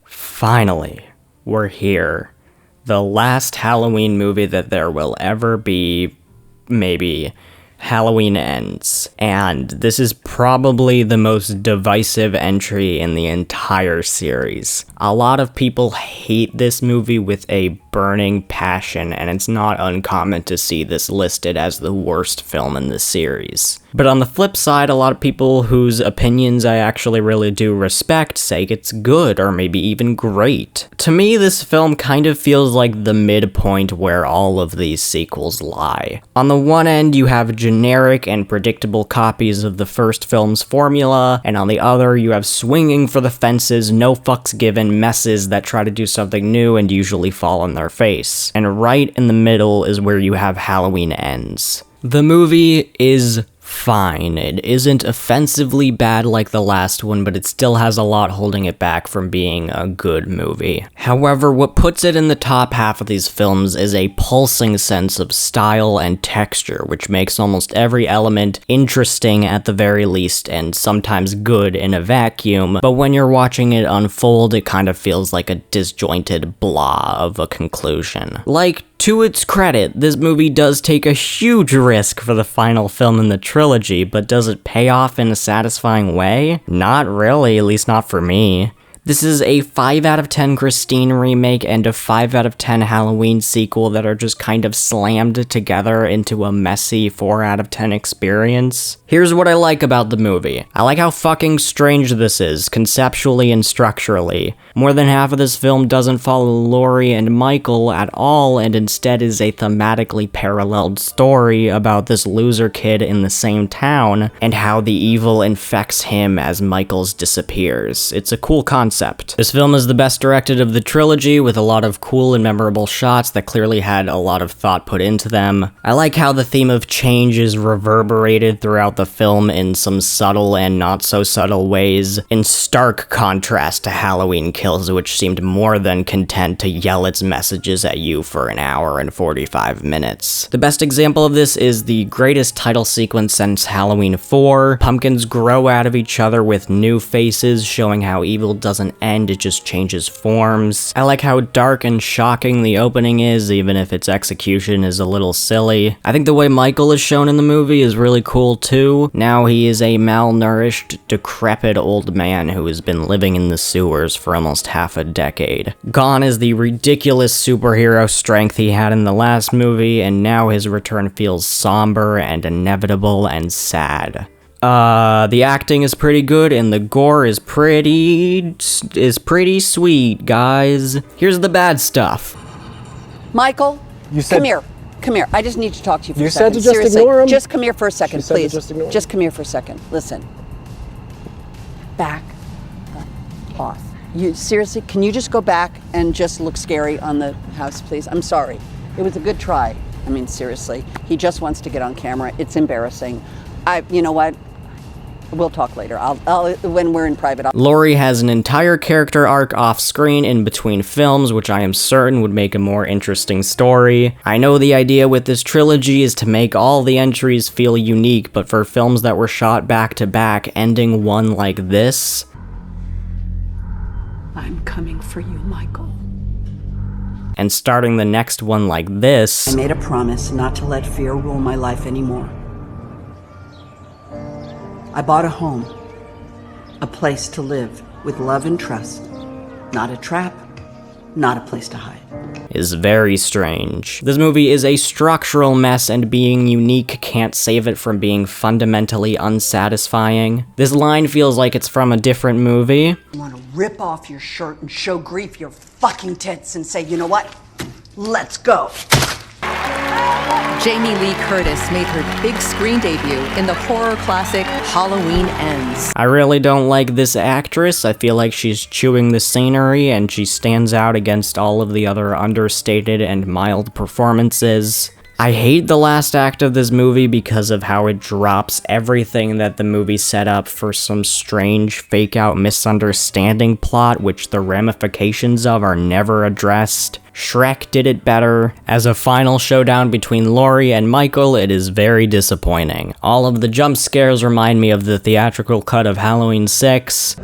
Finally, we're here. The last Halloween movie that there will ever be, maybe. Halloween Ends, and this is probably the most divisive entry in the entire series. A lot of people hate this movie with a burning passion, and it's not uncommon to see this listed as the worst film in the series. But on the flip side, a lot of people whose opinions I actually really do respect say it's good, or maybe even great. To me, this film kind of feels like the midpoint where all of these sequels lie. On the one end, you have generic and predictable copies of the first film's formula, and on the other, you have swinging for the fences, no fucks given messes that try to do something new and usually fall on their face. And right in the middle is where you have Halloween Ends. The movie is fine. It isn't offensively bad like the last one, but it still has a lot holding it back from being a good movie. However, what puts it in the top half of these films is a pulsing sense of style and texture, which makes almost every element interesting at the very least, and sometimes good in a vacuum, but when you're watching it unfold, it kind of feels like a disjointed blah of a conclusion. Like, to its credit, this movie does take a huge risk for the final film in the trilogy, but does it pay off in a satisfying way? Not really, at least not for me. This is a 5 out of 10 Christine remake and a 5 out of 10 Halloween sequel that are just kind of slammed together into a messy 4 out of 10 experience. Here's what I like about the movie. I like how fucking strange this is, conceptually and structurally. More than half of this film doesn't follow Laurie and Michael at all, and instead is a thematically paralleled story about this loser kid in the same town, and how the evil infects him as Michael's disappears. It's a cool concept, concept. This film is the best directed of the trilogy, with a lot of cool and memorable shots that clearly had a lot of thought put into them. I like how the theme of change is reverberated throughout the film in some subtle and not so subtle ways, in stark contrast to Halloween Kills, which seemed more than content to yell its messages at you for an hour and 45 minutes. The best example of this is the greatest title sequence since Halloween 4. Pumpkins grow out of each other with new faces, showing how evil doesn't end, it just changes forms. I like how dark and shocking the opening is, even if its execution is a little silly. I think the way Michael is shown in the movie is really cool too. Now he is a malnourished, decrepit old man who has been living in the sewers for almost half a decade. Gone is the ridiculous superhero strength he had in the last movie, and now his return feels somber and inevitable and sad. The acting is pretty good, and the gore is pretty sweet, guys. Here's the bad stuff. Michael, come here. Come here. I just need to talk to you for a second. You said to just Seriously, ignore him? just come here for a second, please. Just come here for a second. Listen. Back off. You seriously, can you just go back and just look scary on the house, please? I'm sorry. It was a good try. I mean, seriously. He just wants to get on camera. It's embarrassing. You know what? We'll talk later. I'll when we're in private. Laurie has an entire character arc off screen in between films, which I am certain would make a more interesting story. I know the idea with this trilogy is to make all the entries feel unique, but for films that were shot back to back, ending one like this... I'm coming for you, Michael. And starting the next one like this... I made a promise not to let fear rule my life anymore. I bought a home, a place to live with love and trust, not a trap, not a place to hide. Is very strange. This movie is a structural mess, and being unique can't save it from being fundamentally unsatisfying. This line feels like it's from a different movie. You want to rip off your shirt and show grief your fucking tits and say, you know what? Let's go. Jamie Lee Curtis made her big screen debut in the horror classic Halloween Ends. I really don't like this actress. I feel like she's chewing the scenery, and she stands out against all of the other understated and mild performances. I hate the last act of this movie because of how it drops everything that the movie set up for some strange fake-out misunderstanding plot, which the ramifications of are never addressed. Shrek did it better. As a final showdown between Laurie and Michael, it is very disappointing. All of the jump scares remind me of the theatrical cut of Halloween 6.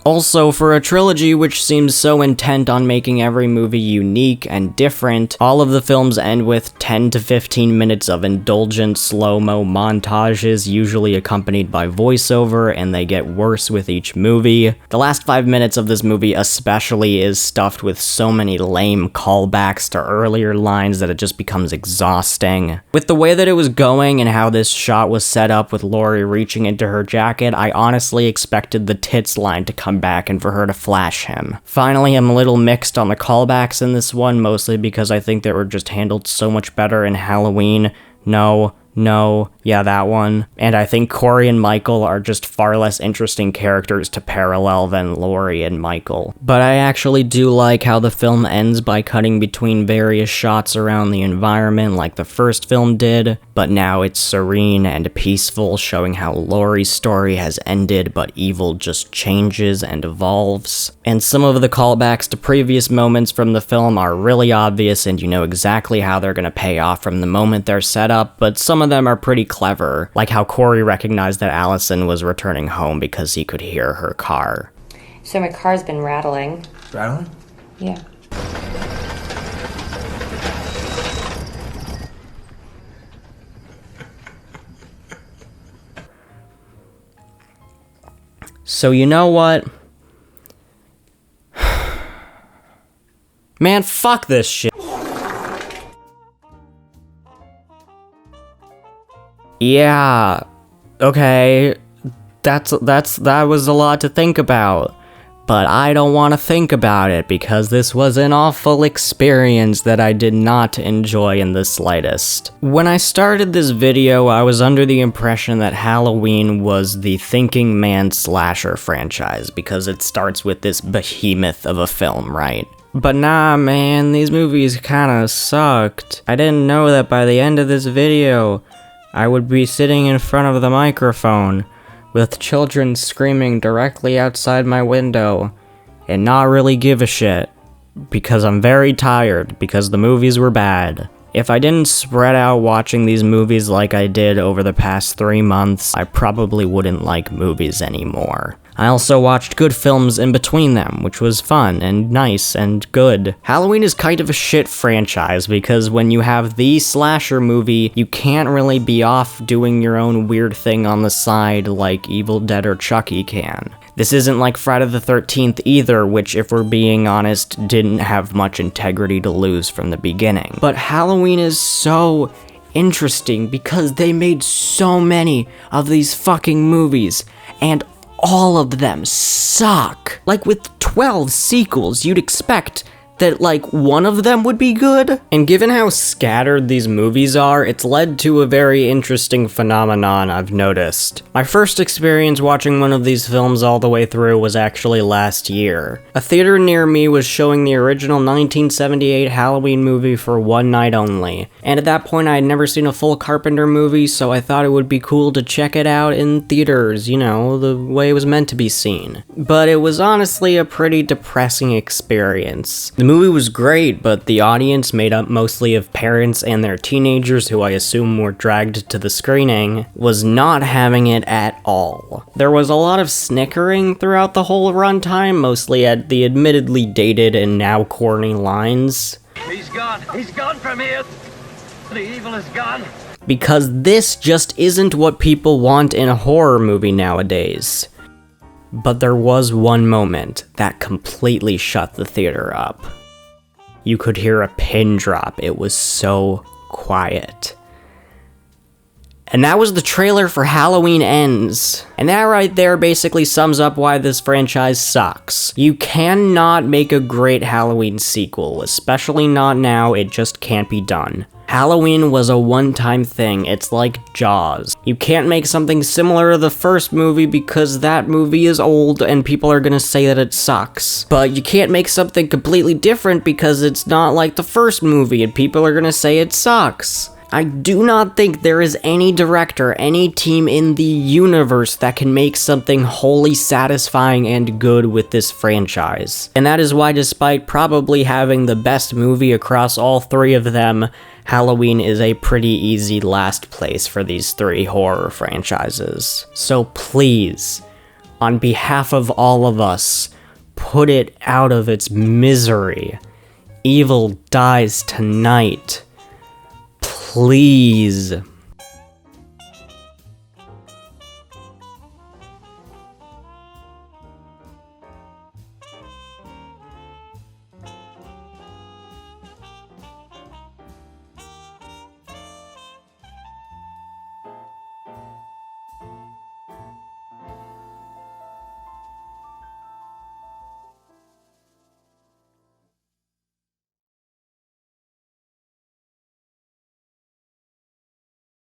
Also, for a trilogy which seems so intent on making every movie unique and different, all of the films end with 10 to 15 minutes of indulgent slow-mo montages, usually accompanied by voiceover, and they get worse with each movie. The last 5 minutes of this movie especially is stuffed with so many lame callbacks to earlier lines that it just becomes exhausting. With the way that it was going and how this shot was set up with Laurie reaching into her jacket, I honestly expected the tits line to come back and for her to flash him. Finally, I'm a little mixed on the callbacks in this one, mostly because I think they were just handled so much better in Halloween. No, yeah, that one. And I think Corey and Michael are just far less interesting characters to parallel than Laurie and Michael. But I actually do like how the film ends by cutting between various shots around the environment like the first film did, but now it's serene and peaceful, showing how Laurie's story has ended, but evil just changes and evolves. And some of the callbacks to previous moments from the film are really obvious, and you know exactly how they're gonna pay off from the moment they're set up, but some of them are pretty clever, like how Corey recognized that Allison was returning home because he could hear her car. So my car's been rattling. Rattling? Yeah. So you know what? Man, fuck this shit. Yeah, okay, that was a lot to think about. But I don't want to think about it because this was an awful experience that I did not enjoy in the slightest. When I started this video, I was under the impression that Halloween was the thinking man slasher franchise because it starts with this behemoth of a film, right? But nah, man, these movies kinda sucked. I didn't know that by the end of this video, I would be sitting in front of the microphone with children screaming directly outside my window and not really give a shit because I'm very tired because the movies were bad. If I didn't spread out watching these movies like I did over the past 3 months, I probably wouldn't like movies anymore. I also watched good films in between them, which was fun and nice and good. Halloween is kind of a shit franchise because when you have the slasher movie, you can't really be off doing your own weird thing on the side like Evil Dead or Chucky can. This isn't like Friday the 13th either, which, if we're being honest, didn't have much integrity to lose from the beginning. But Halloween is so interesting because they made so many of these fucking movies, and all of them suck. Like, with 12 sequels, you'd expect that, like, one of them would be good. And given how scattered these movies are, it's led to a very interesting phenomenon I've noticed. My first experience watching one of these films all the way through was actually last year. A theater near me was showing the original 1978 Halloween movie for one night only. And at that point, I had never seen a full Carpenter movie, so I thought it would be cool to check it out in theaters, you know, the way it was meant to be seen. But it was honestly a pretty depressing experience. The movie was great, but the audience, made up mostly of parents and their teenagers who I assume were dragged to the screening, was not having it at all. There was a lot of snickering throughout the whole runtime, mostly at the admittedly dated and now corny lines. He's gone from here. The evil is gone. Because this just isn't what people want in a horror movie nowadays. But there was one moment that completely shut the theater up. You could hear a pin drop. It was so quiet. And that was the trailer for Halloween Ends. And that right there basically sums up why this franchise sucks. You cannot make a great Halloween sequel, especially not now. It just can't be done. Halloween was a one-time thing. It's like Jaws. You can't make something similar to the first movie because that movie is old and people are gonna say that it sucks. But you can't make something completely different because it's not like the first movie and people are gonna say it sucks. I do not think there is any director, any team in the universe that can make something wholly satisfying and good with this franchise. And that is why, despite probably having the best movie across all three of them, Halloween is a pretty easy last place for these three horror franchises. So please, on behalf of all of us, put it out of its misery. Evil dies tonight. Please.